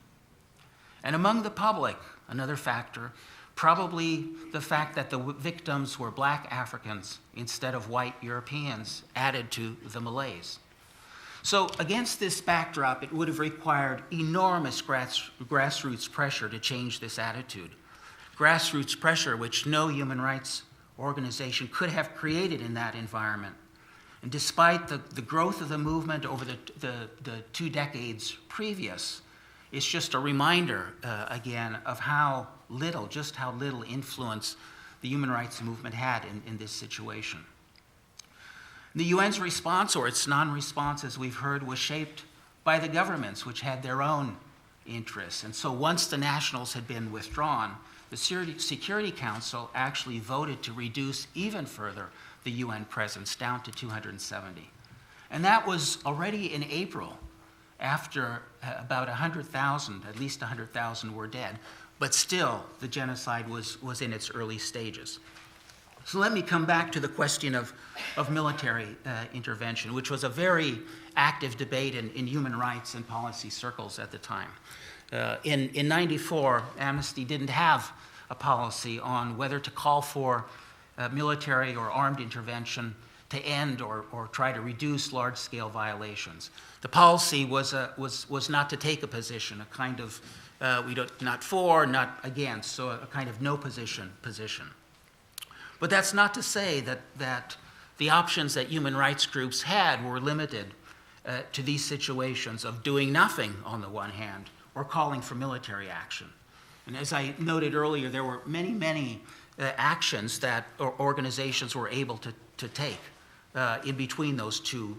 And among the public, another factor, probably the fact that the victims were black Africans instead of white Europeans added to the malaise. So against this backdrop, it would have required enormous grassroots pressure to change this attitude. Grassroots pressure which no human rights organization could have created in that environment. And despite the growth of the movement over the 2 decades previous, it's just a reminder, again, of how little influence the human rights movement had in this situation. The UN's response, or its non-response, as we've heard, was shaped by the governments, which had their own interests. And so once the nationals had been withdrawn, the Security Council actually voted to reduce even further the UN presence down to 270. And that was already in April, after about 100,000, at least 100,000 were dead, but still the genocide was in its early stages. So let me come back to the question of military intervention, which was a very active debate in human rights and policy circles at the time. In 94, Amnesty didn't have a policy on whether to call for military or armed intervention to end or try to reduce large-scale violations. The policy was not to take a position, a kind of not for, not against, so a kind of no position. But that's not to say that the options that human rights groups had were limited to these situations of doing nothing on the one hand or calling for military action. And as I noted earlier, there were many actions that organizations were able to take in between those two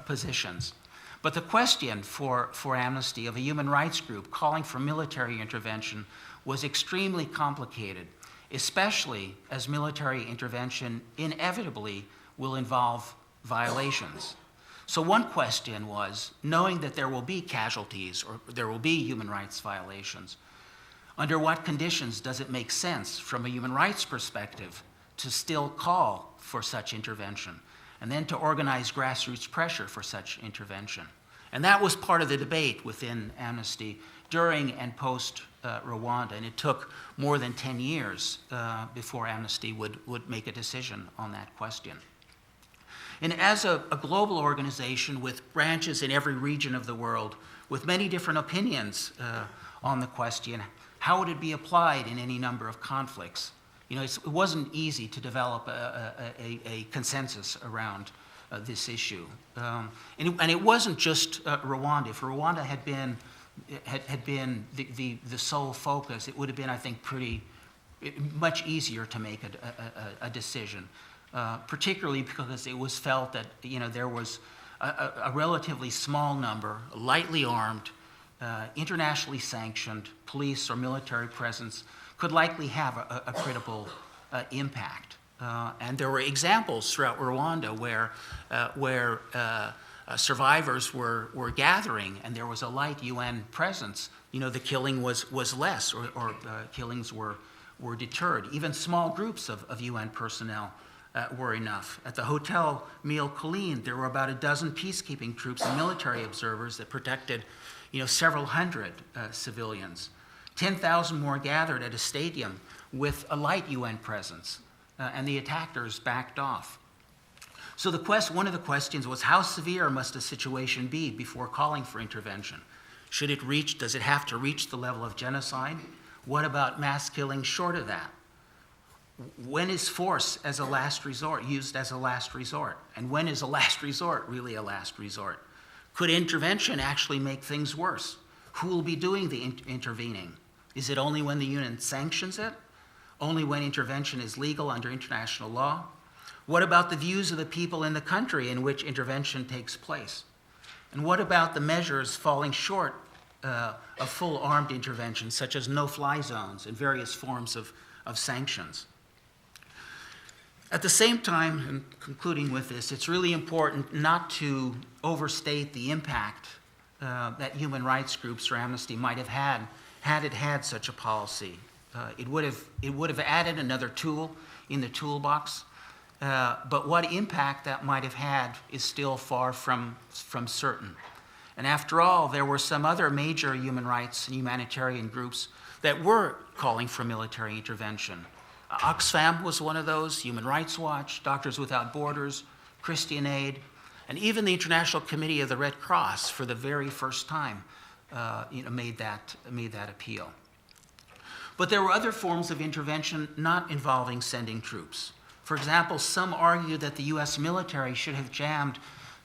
positions. But the question for Amnesty of a human rights group calling for military intervention was extremely complicated, especially as military intervention inevitably will involve violations. So one question was, knowing that there will be casualties or there will be human rights violations, under what conditions does it make sense from a human rights perspective to still call for such intervention, and then to organize grassroots pressure for such intervention? And that was part of the debate within Amnesty during and post Rwanda, and it took more than 10 years before Amnesty would make a decision on that question. And as a global organization with branches in every region of the world, with many different opinions on the question, how would it be applied in any number of conflicts? You know, it wasn't easy to develop a consensus around this issue. And it wasn't just Rwanda. If Rwanda had been the sole focus, it would have been, I think, much easier to make a decision, particularly because it was felt that, you know, there was a relatively small number, lightly armed, internationally sanctioned police or military presence could likely have a critical impact. And there were examples throughout Rwanda where survivors were gathering and there was a light UN presence. You know, the killing was less, or killings were deterred. Even small groups of UN personnel were enough. At the Hotel Mille Collines, there were about a dozen peacekeeping troops and military observers that protected, you know, several hundred civilians. 10,000 more gathered at a stadium with a light UN presence, and the attackers backed off. So one of the questions was, how severe must a situation be before calling for intervention? Does it have to reach the level of genocide? What about mass killing short of that? When is force as a last resort used as a last resort? And when is a last resort really a last resort? Could intervention actually make things worse? Who will be doing the intervening? Is it only when the UN sanctions it? Only when intervention is legal under international law? What about the views of the people in the country in which intervention takes place? And what about the measures falling short of full armed intervention, such as no-fly zones and various forms of sanctions? At the same time, and concluding with this, it's really important not to overstate the impact that human rights groups or Amnesty might have had such a policy. It would have added another tool in the toolbox, but what impact that might have had is still far from certain. And after all, there were some other major human rights and humanitarian groups that were calling for military intervention. Oxfam was one of those, Human Rights Watch, Doctors Without Borders, Christian Aid, and even the International Committee of the Red Cross, for the very first time, made that appeal. But there were other forms of intervention not involving sending troops. For example, some argue that the U.S. military should have jammed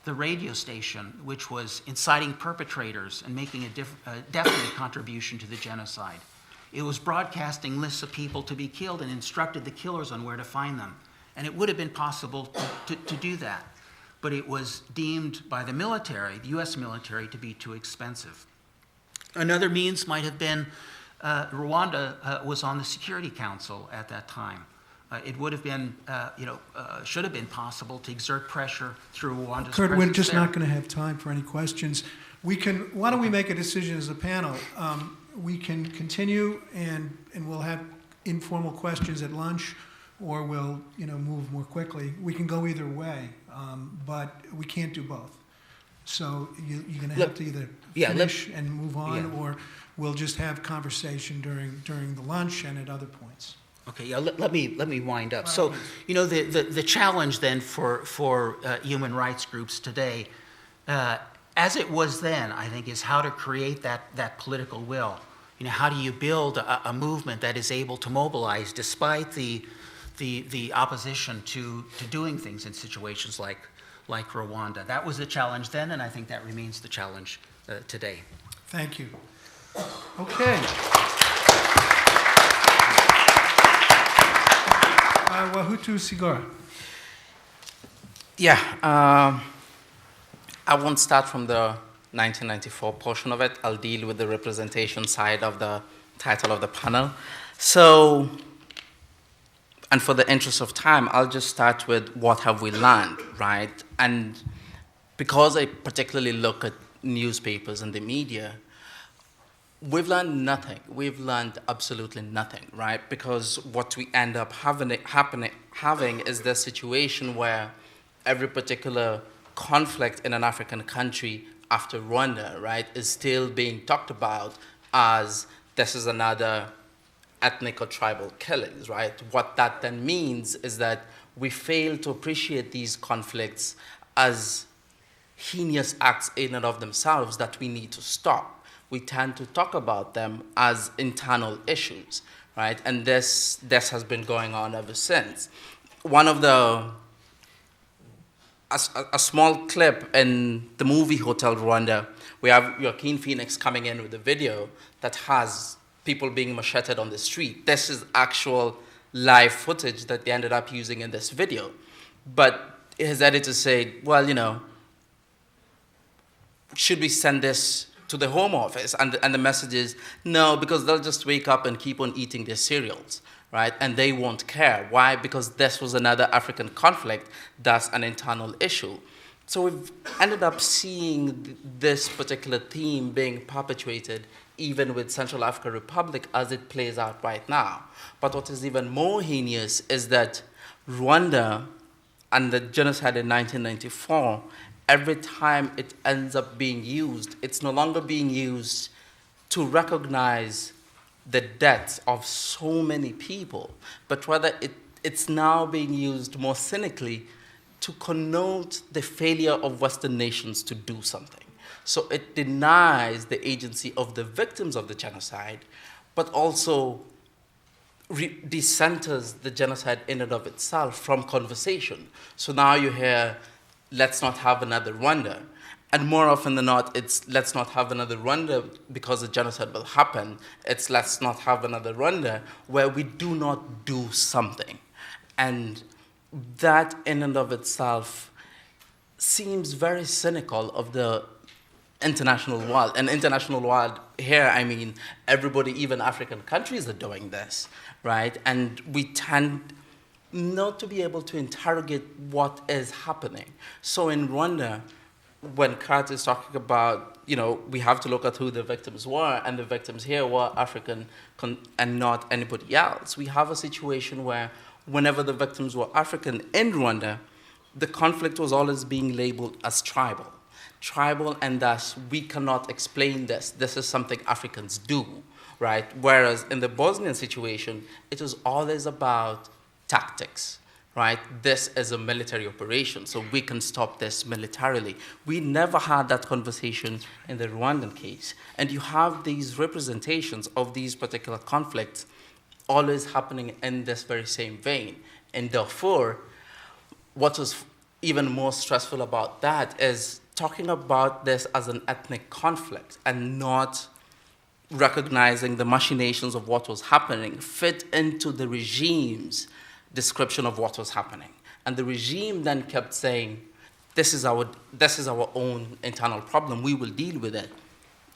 the radio station, which was inciting perpetrators and making a definite contribution to the genocide. It was broadcasting lists of people to be killed and instructed the killers on where to find them. And it would have been possible to do that. But it was deemed by the military, the U.S. military, to be too expensive. Another means might have been Rwanda was on the Security Council at that time. It would have been, should have been possible to exert pressure through Rwanda's Kurt, we're presence just there. not going to have time for any questions. Why don't we make a decision as a panel? We can continue and we'll have informal questions at lunch, or we'll move more quickly. We can go either way, but we can't do both. So you're going to have to either finish and move on, or we'll just have conversation during the lunch and at other points. Okay, let me wind up. So, the challenge then for human rights groups today, as it was then, I think, is how to create that political will. How do you build a movement that is able to mobilize despite the opposition to doing things in situations like Rwanda? That was the challenge then, and I think that remains the challenge today. Thank you. Okay. Wahutu Sigora. Yeah, I won't start from the 1994 portion of it. I'll deal with the representation side of the title of the panel. So, and for the interest of time, I'll just start with what have we learned, right? And because I particularly look at newspapers and the media, we've learned nothing. We've learned absolutely nothing, right? Because what we end up having is this situation where every particular conflict in an African country after Rwanda, right, is still being talked about as this is another ethnic or tribal killings, right? What that then means is that we fail to appreciate these conflicts as heinous acts in and of themselves that we need to stop. We tend to talk about them as internal issues, right? And this has been going on ever since. One of a small clip in the movie Hotel Rwanda, we have Joaquin Phoenix coming in with a video that has people being macheted on the street. This is actual live footage that they ended up using in this video. But his editor said, well, should we send this to the Home Office? And the message is, no, because they'll just wake up and keep on eating their cereals, right? And they won't care. Why? Because this was another African conflict. That's an internal issue. So we've ended up seeing this particular theme being perpetuated even with Central African Republic as it plays out right now. But what is even more heinous is that Rwanda and the genocide in 1994, every time it ends up being used, it's no longer being used to recognize the deaths of so many people, but rather it's now being used more cynically to connote the failure of Western nations to do something. So it denies the agency of the victims of the genocide, but also decenters the genocide in and of itself from conversation. So now you hear, let's not have another Rwanda. And more often than not, it's let's not have another Rwanda because the genocide will happen. It's let's not have another Rwanda where we do not do something. And that in and of itself seems very cynical of the international world. And international world here, I mean, everybody, even African countries are doing this, right? And we tend not to be able to interrogate what is happening. So in Rwanda, when Kurt is talking about, we have to look at who the victims were, and the victims here were African and not anybody else. We have a situation where whenever the victims were African in Rwanda, the conflict was always being labeled as tribal. Tribal, and thus we cannot explain this. This is something Africans do, right? Whereas in the Bosnian situation, it is always about tactics, right? This is a military operation, so we can stop this militarily. We never had that conversation in the Rwandan case. And you have these representations of these particular conflicts always happening in this very same vein. In Darfur, what was even more stressful about that is talking about this as an ethnic conflict and not recognizing the machinations of what was happening fit into the regime's description of what was happening. And the regime then kept saying, this is our own internal problem, we will deal with it.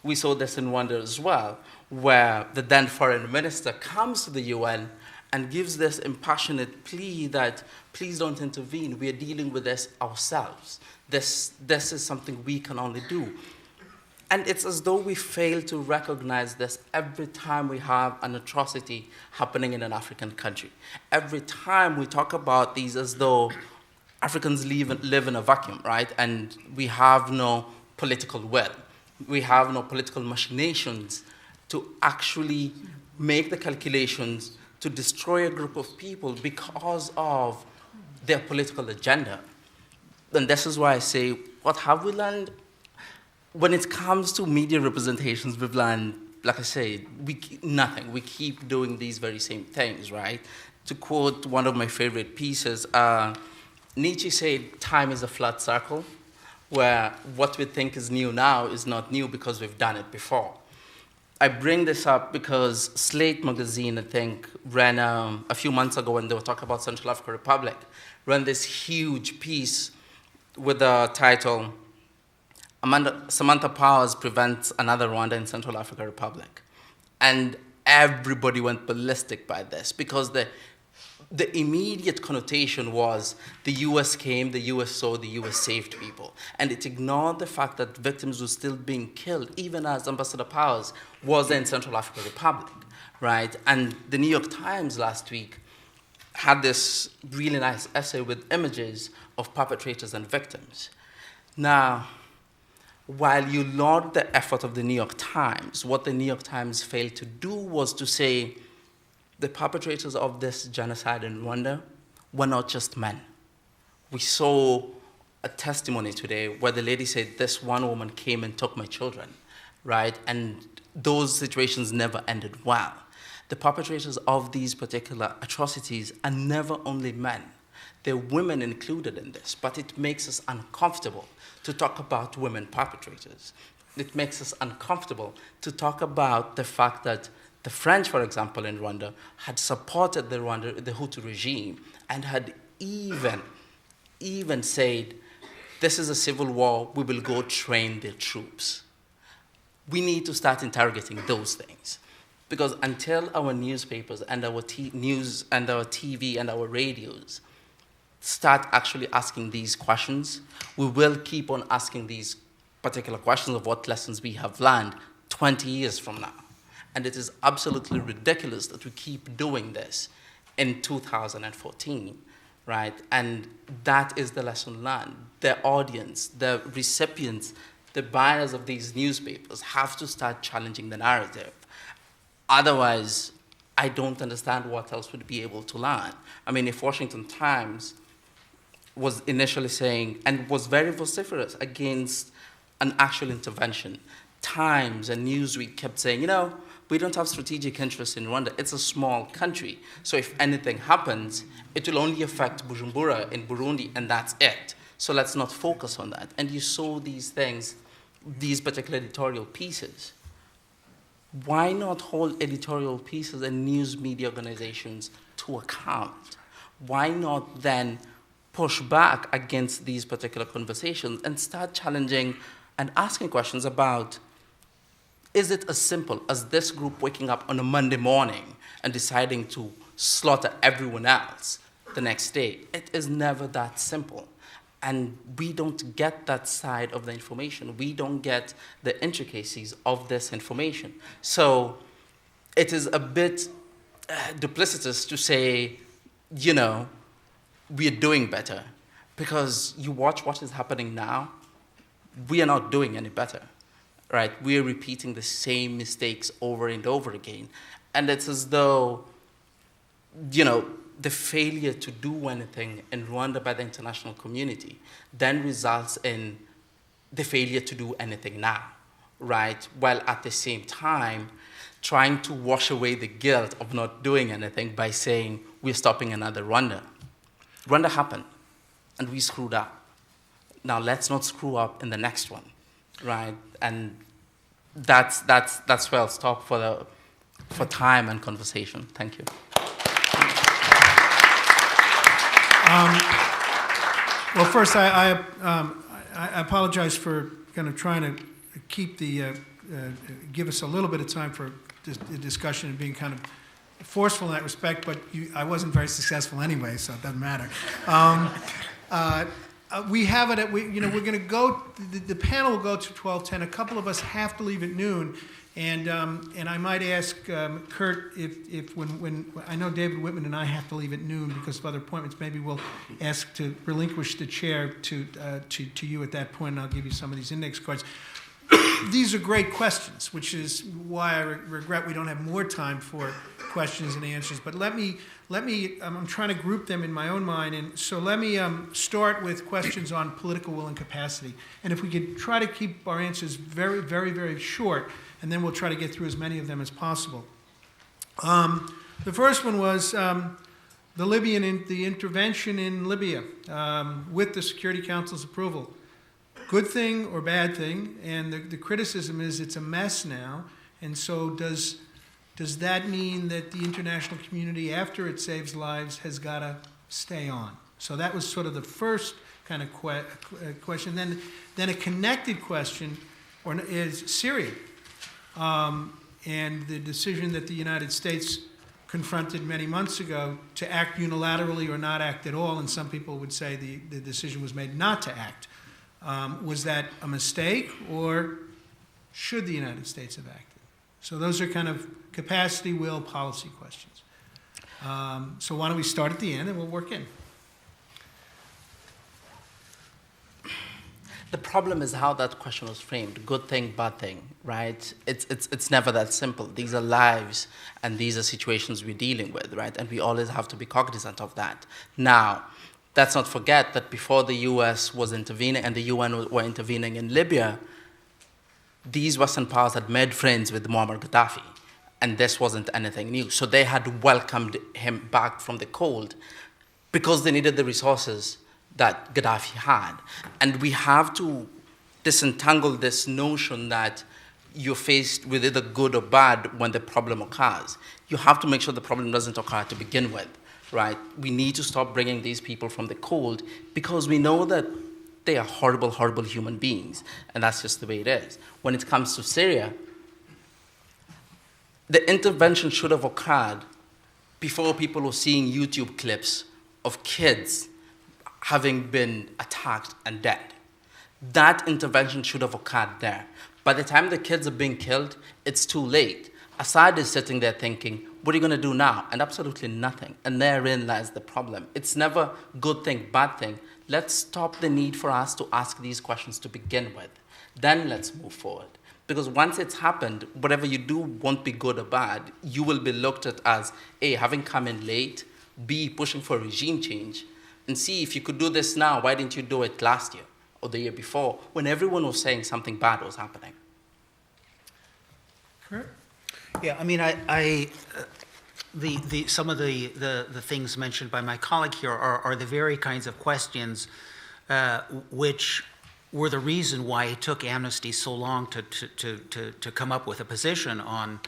We saw this in Rwanda as well, where the then foreign minister comes to the UN and gives this impassionate plea that, please don't intervene, we are dealing with this ourselves. This is something we can only do. And it's as though we fail to recognize this every time we have an atrocity happening in an African country. Every time we talk about these as though Africans live in a vacuum, right? And we have no political will. We have no political machinations to actually make the calculations to destroy a group of people because of their political agenda. And this is why I say, what have we learned? When it comes to media representations, we've learned, like I say, nothing. We keep doing these very same things, right? To quote one of my favorite pieces, Nietzsche said, time is a flat circle, where what we think is new now is not new because we've done it before. I bring this up because Slate magazine, I think, ran a few months ago when they were talking about Central African Republic, ran this huge piece with the title, Samantha Powers Prevents Another Rwanda in Central African Republic. And everybody went ballistic by this because the immediate connotation was the US came, the US saw, the US saved people. And it ignored the fact that victims were still being killed, even as Ambassador Powers was in Central African Republic, right? And the New York Times last week had this really nice essay with images of perpetrators and victims. Now, while you laud the effort of the New York Times, what the New York Times failed to do was to say the perpetrators of this genocide in Rwanda were not just men. We saw a testimony today where the lady said, this one woman came and took my children, right? And those situations never ended well. The perpetrators of these particular atrocities are never only men. There are women included in this, but it makes us uncomfortable to talk about women perpetrators. It makes us uncomfortable to talk about the fact that the French, for example, in Rwanda, had supported the Hutu regime and had even said, this is a civil war, we will go train their troops. We need to start interrogating those things. Because until our newspapers and our news and our TV and our radios start actually asking these questions, we will keep on asking these particular questions of what lessons we have learned 20 years from now. And it is absolutely ridiculous that we keep doing this in 2014, right? And that is the lesson learned. The audience, the recipients, the buyers of these newspapers have to start challenging the narrative. Otherwise, I don't understand what else would be able to learn. I mean, if Washington Times was initially saying, and was very vociferous against an actual intervention, Times and Newsweek kept saying, we don't have strategic interests in Rwanda. It's a small country. So if anything happens, it will only affect Bujumbura in Burundi, and that's it. So let's not focus on that. And you saw these things, these particular editorial pieces. Why not hold editorial pieces and news media organizations to account? Why not then push back against these particular conversations and start challenging and asking questions about, is it as simple as this group waking up on a Monday morning and deciding to slaughter everyone else the next day? It is never that simple. And we don't get that side of the information. We don't get the intricacies of this information. So it is a bit duplicitous to say, we are doing better. Because you watch what is happening now, we are not doing any better, right? We are repeating the same mistakes over and over again. And it's as though, the failure to do anything in Rwanda by the international community then results in the failure to do anything now, right? While at the same time, trying to wash away the guilt of not doing anything by saying, we're stopping another Rwanda. Rwanda happened, and we screwed up. Now let's not screw up in the next one, right? And that's where I'll stop for time and conversation. Thank you. Well, first, I apologize for kind of trying to keep give us a little bit of time for the discussion and being kind of forceful in that respect, but I wasn't very successful anyway, so it doesn't matter. We have it we're going to go, the panel will go to 12:10. A couple of us have to leave at noon. And I might ask Kurt if when I know David Whitman and I have to leave at noon because of other appointments, maybe we'll ask to relinquish the chair to you at that point, and I'll give you some of these index cards. These are great questions, which is why I regret we don't have more time for questions and answers. But let me I'm trying to group them in my own mind, and so let me start with questions on political will and capacity. And if we could try to keep our answers very, very, very short, and then we'll try to get through as many of them as possible. The first one was the intervention in Libya with the Security Council's approval. Good thing or bad thing? And the criticism is it's a mess now. And so does that mean that the international community, after it saves lives, has got to stay on? So that was sort of the first kind of question. Then a connected question is Syria. And the decision that the United States confronted many months ago to act unilaterally or not act at all, and some people would say the decision was made not to act. Was that a mistake, or should the United States have acted? So those are kind of capacity, will, policy questions. So why don't we start at the end and we'll work in. The problem is how that question was framed. Good thing, bad thing, right? It's never that simple. These are lives, and these are situations we're dealing with, right? And we always have to be cognizant of that. Now, let's not forget that before the US was intervening and the UN were intervening in Libya, these Western powers had made friends with Muammar Gaddafi, and this wasn't anything new. So they had welcomed him back from the cold because they needed the resources that Gaddafi had. And we have to disentangle this notion that you're faced with either good or bad when the problem occurs. You have to make sure the problem doesn't occur to begin with, right? We need to stop bringing these people from the cold because we know that they are horrible, horrible human beings, and that's just the way it is. When it comes to Syria, the intervention should have occurred before people were seeing YouTube clips of kids having been attacked and dead. That intervention should have occurred there. By the time the kids are being killed, it's too late. Assad is sitting there thinking, what are you going to do now? And absolutely nothing. And therein lies the problem. It's never good thing, bad thing. Let's stop the need for us to ask these questions to begin with. Then let's move forward. Because once it's happened, whatever you do won't be good or bad. You will be looked at as, A, having come in late, B, pushing for regime change, and see if you could do this now, why didn't you do it last year or the year before when everyone was saying something bad was happening? Kurt? Yeah, I mean, some of the things mentioned by my colleague here are the very kinds of questions which were the reason why it took Amnesty so long to come up with a position on,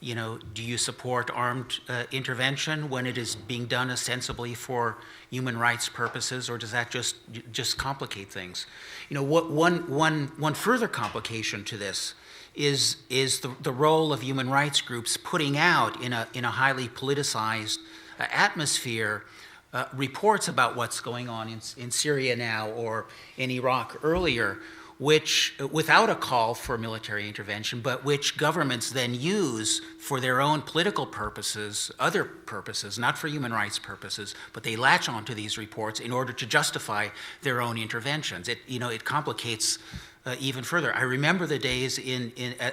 you know, do you support armed intervention when it is being done ostensibly for human rights purposes, or does that just complicate things? You know, one further complication to this is the role of human rights groups putting out in a highly politicized atmosphere reports about what's going on in Syria now or in Iraq earlier, which, without a call for military intervention, but which governments then use for their own political purposes, other purposes, not for human rights purposes, but they latch onto these reports in order to justify their own interventions. It complicates even further. I remember the days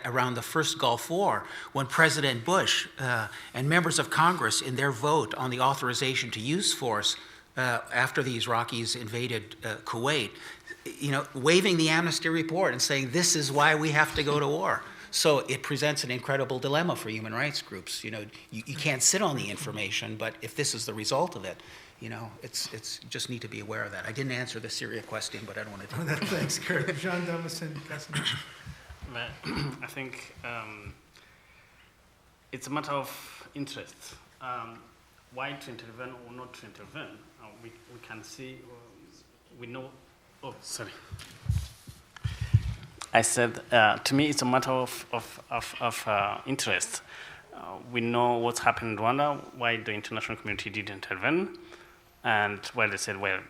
around the first Gulf War when President Bush and members of Congress, in their vote on the authorization to use force after the Iraqis invaded Kuwait, waving the Amnesty report and saying, this is why we have to go to war. So it presents an incredible dilemma for human rights groups. You can't sit on the information, but if this is the result of it, it's you just need to be aware of that. I didn't answer the Syria question, but I don't want to do that. Thanks, Kurt. Jean Damascene. I think it's a matter of interest. Why to intervene or not to intervene? We can see, we know. Oh, sorry. I said, to me, it's a matter of interest. We know what's happened in Rwanda, why the international community didn't intervene, and they said, well,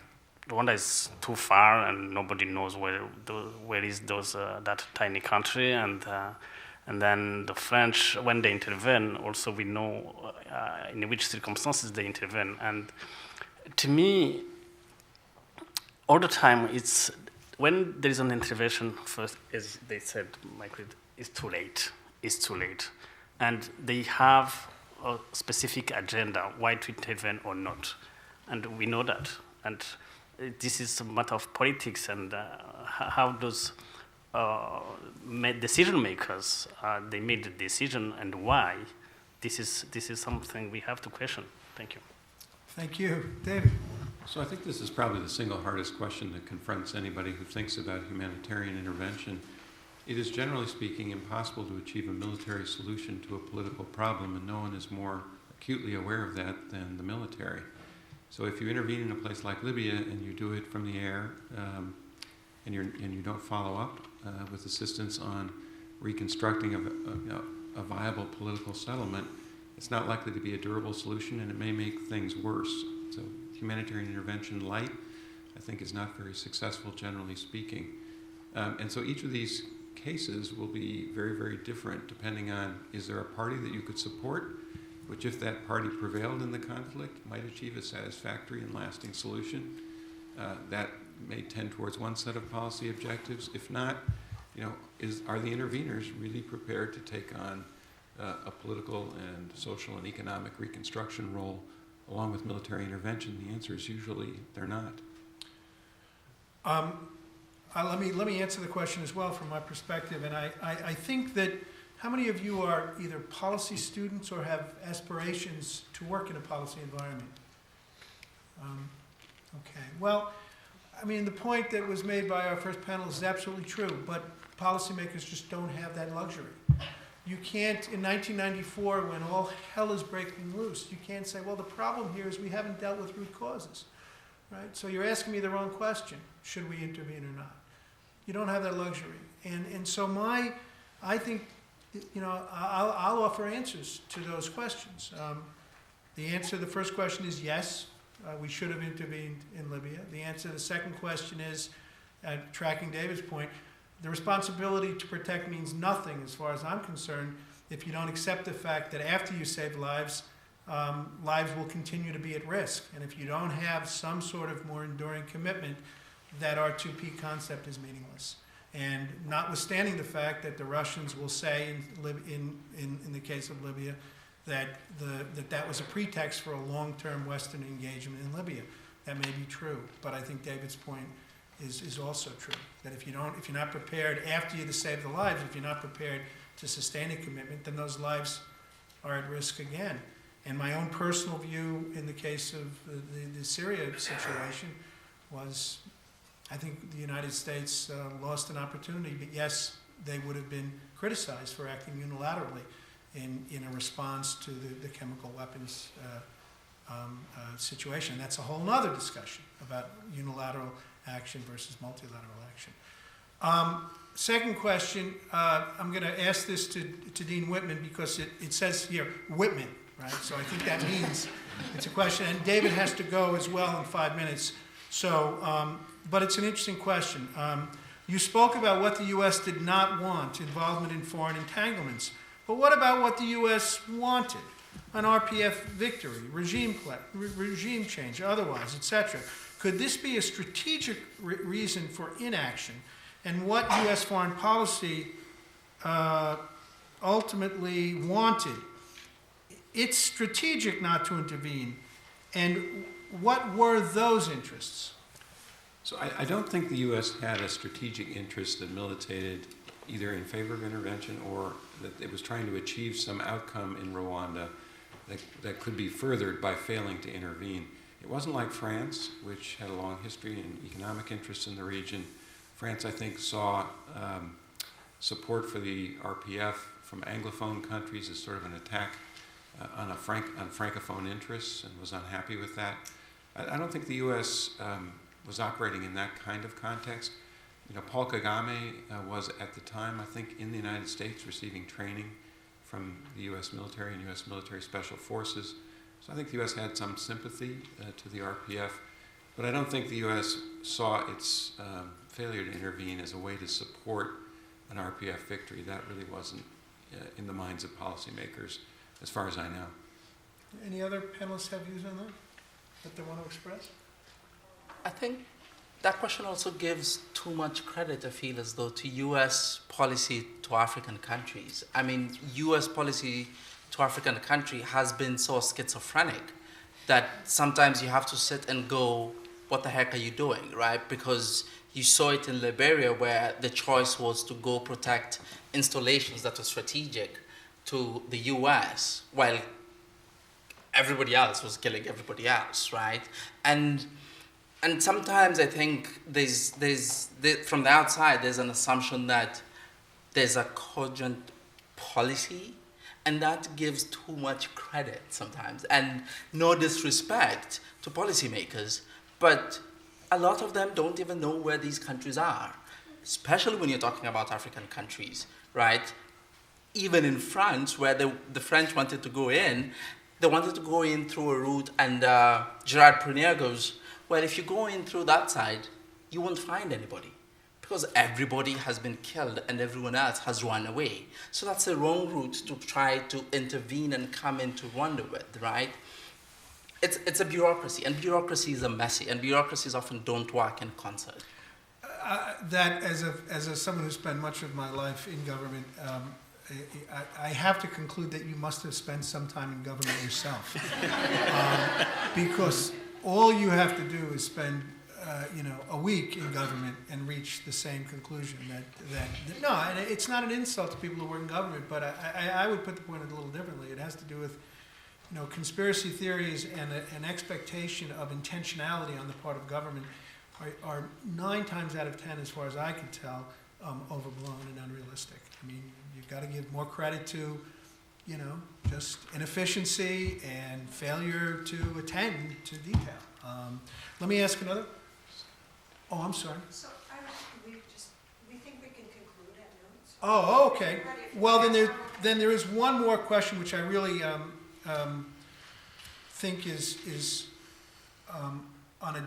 Rwanda is too far, and nobody knows where is that tiny country, and then the French, when they intervene, also we know in which circumstances they intervene, and to me, all the time, it's when there is an intervention, first, as they said, Michael, it's too late. It's too late. And they have a specific agenda, why to intervene or not. And we know that. And this is a matter of politics and how those decision makers, they made the decision and why. This is something we have to question. Thank you. Thank you. David. So I think this is probably the single hardest question that confronts anybody who thinks about humanitarian intervention. It is, generally speaking, impossible to achieve a military solution to a political problem, and no one is more acutely aware of that than the military. So if you intervene in a place like Libya and you do it from the air, and you don't follow up with assistance on reconstructing a viable political settlement, it's not likely to be a durable solution, and it may make things worse. So humanitarian intervention light, I think, is not very successful, generally speaking. And so each of these cases will be very, very different depending on, is there a party that you could support, which if that party prevailed in the conflict might achieve a satisfactory and lasting solution. That may tend towards one set of policy objectives. If not, are the interveners really prepared to take on a political and social and economic reconstruction role along with military intervention? The answer is usually they're not. Let me answer the question as well from my perspective. And I think that how many of you are either policy students or have aspirations to work in a policy environment? Okay. Well, I mean, the point that was made by our first panel is absolutely true, but policymakers just don't have that luxury. You can't, in 1994, when all hell is breaking loose, you can't say, well, the problem here is we haven't dealt with root causes, right? So you're asking me the wrong question. Should we intervene or not? You don't have that luxury. And so I think, I'll offer answers to those questions. The first question is yes, we should have intervened in Libya. The answer to the second question is, tracking David's point, the responsibility to protect means nothing, as far as I'm concerned, if you don't accept the fact that after you save lives, lives will continue to be at risk. And if you don't have some sort of more enduring commitment, that R2P concept is meaningless. And notwithstanding the fact that the Russians will say in the case of Libya that that was a pretext for a long-term Western engagement in Libya. That may be true, but I think David's point is also true. That if you're not prepared after you to save the lives, if you're not prepared to sustain a commitment, then those lives are at risk again. And my own personal view in the case of the Syria situation was, I think the United States lost an opportunity, but yes, they would have been criticized for acting unilaterally in a response to the chemical weapons situation. And that's a whole other discussion about unilateral action versus multilateral action. Second question, I'm going to ask this to Dean Whitman because it says here, Whitman, right? So I think that means it's a question. And David has to go as well in 5 minutes. So, but it's an interesting question. You spoke about what the U.S. did not want, involvement in foreign entanglements. But what about what the U.S. wanted? An RPF victory, regime change, otherwise, etc. Could this be a strategic reason for inaction? And what U.S. foreign policy ultimately wanted? It's strategic not to intervene. And what were those interests? So I don't think the U.S. had a strategic interest that militated either in favor of intervention or that it was trying to achieve some outcome in Rwanda that could be furthered by failing to intervene. It wasn't like France, which had a long history and economic interests in the region. France, I think, saw support for the RPF from Anglophone countries as sort of an attack on Francophone interests and was unhappy with that. I don't think the U.S. Was operating in that kind of context. Paul Kagame was at the time, I think, in the United States receiving training from the U.S. military and U.S. military special forces. So I think the U.S. had some sympathy to the RPF, but I don't think the U.S. saw its failure to intervene as a way to support an RPF victory. That really wasn't in the minds of policymakers, as far as I know. Any other panelists have views on that they want to express? I think that question also gives too much credit, I feel, as though to U.S. policy to African countries. I mean, U.S. policy to African country has been so schizophrenic that sometimes you have to sit and go, what the heck are you doing, right? Because you saw it in Liberia where the choice was to go protect installations that were strategic to the U.S. while everybody else was killing everybody else, right? And sometimes I think there's from the outside, there's an assumption that there's a cogent policy, and that gives too much credit sometimes. And no disrespect to policymakers, but a lot of them don't even know where these countries are, especially when you're talking about African countries, right? Even in France, where the French wanted to go in, they wanted to go in through a route, and Gerard Prunier goes, well, if you go in through that side, you won't find anybody because everybody has been killed and everyone else has run away. So that's the wrong route to try to intervene and come into Rwanda with, right? It's a bureaucracy, and bureaucracy is messy, and bureaucracies often don't work in concert. That, as someone who spent much of my life in government, I have to conclude that you must have spent some time in government yourself, because all you have to do is spend, a week in government and reach the same conclusion. That no, and it's not an insult to people who work in government, but I would put the point a little differently. It has to do with, conspiracy theories and an expectation of intentionality on the part of government are 9 times out of 10, as far as I can tell, overblown and unrealistic. I mean, you've got to give more credit to, just inefficiency and failure to attend to detail. Let me ask another. Oh, I'm sorry. So we think we can conclude at notes. Oh, okay. Well, then there is one more question which I really think is on a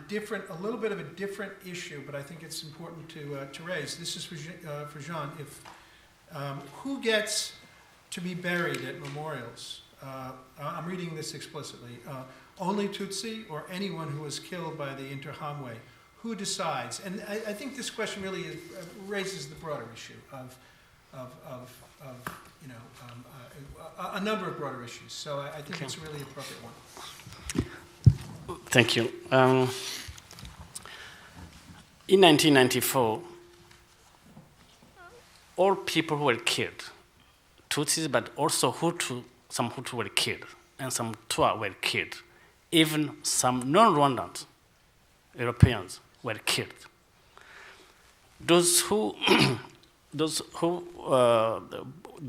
little bit of a different issue, but I think it's important to raise. This is for Jean. Who gets to be buried at memorials? I'm reading this explicitly. Only Tutsi or anyone who was killed by the Interahamwe? Who decides? And I think this question really raises the broader issue of a number of broader issues. So I think it's a really appropriate one. Thank you. In 1994, all people who were killed, Tutsis, but also Hutu, some Hutu were killed, and some Twa were killed. Even some non-Rwandans, Europeans, were killed. Those who, the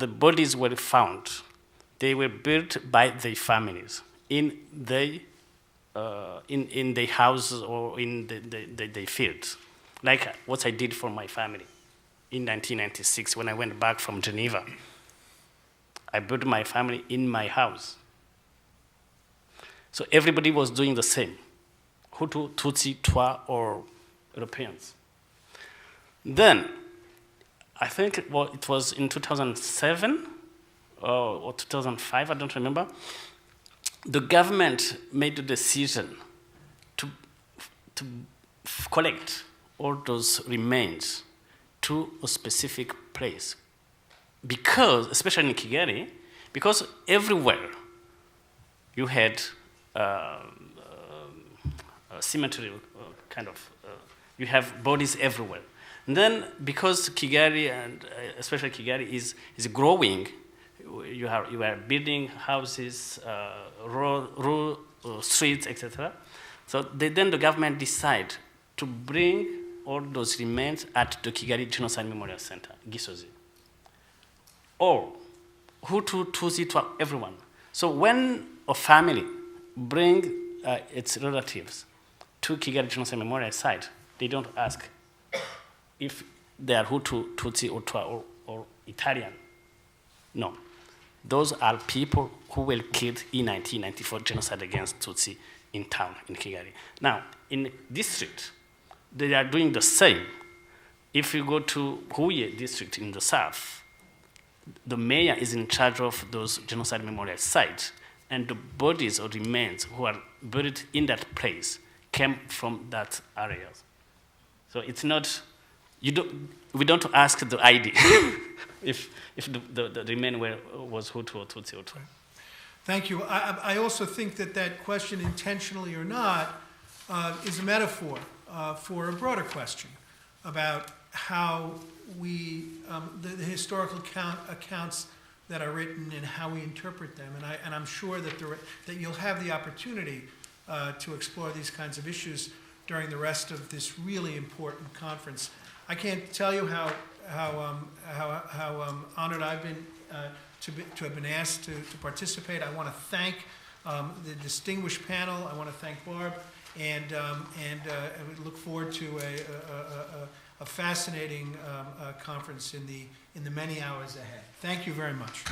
bodies were found, they were built by their families in their houses or in the fields, like what I did for my family in 1996 when I went back from Geneva. I built my family in my house. So everybody was doing the same, Hutu, Tutsi, Twa, or Europeans. Then, I think it was in 2007 or 2005, I don't remember, the government made a decision to collect all those remains to a specific place. Because, especially in Kigali, because everywhere you had a cemetery you have bodies everywhere. And then because Kigali, and especially Kigali, is growing, you are building houses, road, streets, etc. So then the government decide to bring all those remains at the Kigali Genocide Memorial Center, Gisozi. Or Hutu, Tutsi, Twa, everyone. So when a family bring its relatives to Kigali Genocide Memorial site, they don't ask if they are Hutu, Tutsi, or Twa, or Italian. No. Those are people who were killed in 1994 genocide against Tutsi in town, in Kigali. Now, in district, they are doing the same. If you go to Huye district in the south, the mayor is in charge of those genocide memorial sites, and the bodies or remains who are buried in that place came from that area. So it's not, we don't ask the ID if the remain was Hutu or Tutsi or Twa. Thank you. I also think that question, intentionally or not, is a metaphor for a broader question about how we, the historical accounts that are written and how we interpret them. And I'm sure that you'll have the opportunity to explore these kinds of issues during the rest of this really important conference. I can't tell you how honored I've been to have been asked to participate. I want to thank the distinguished panel. I want to thank Barb, and I look forward to a fascinating conference in the many hours ahead. Thank you very much.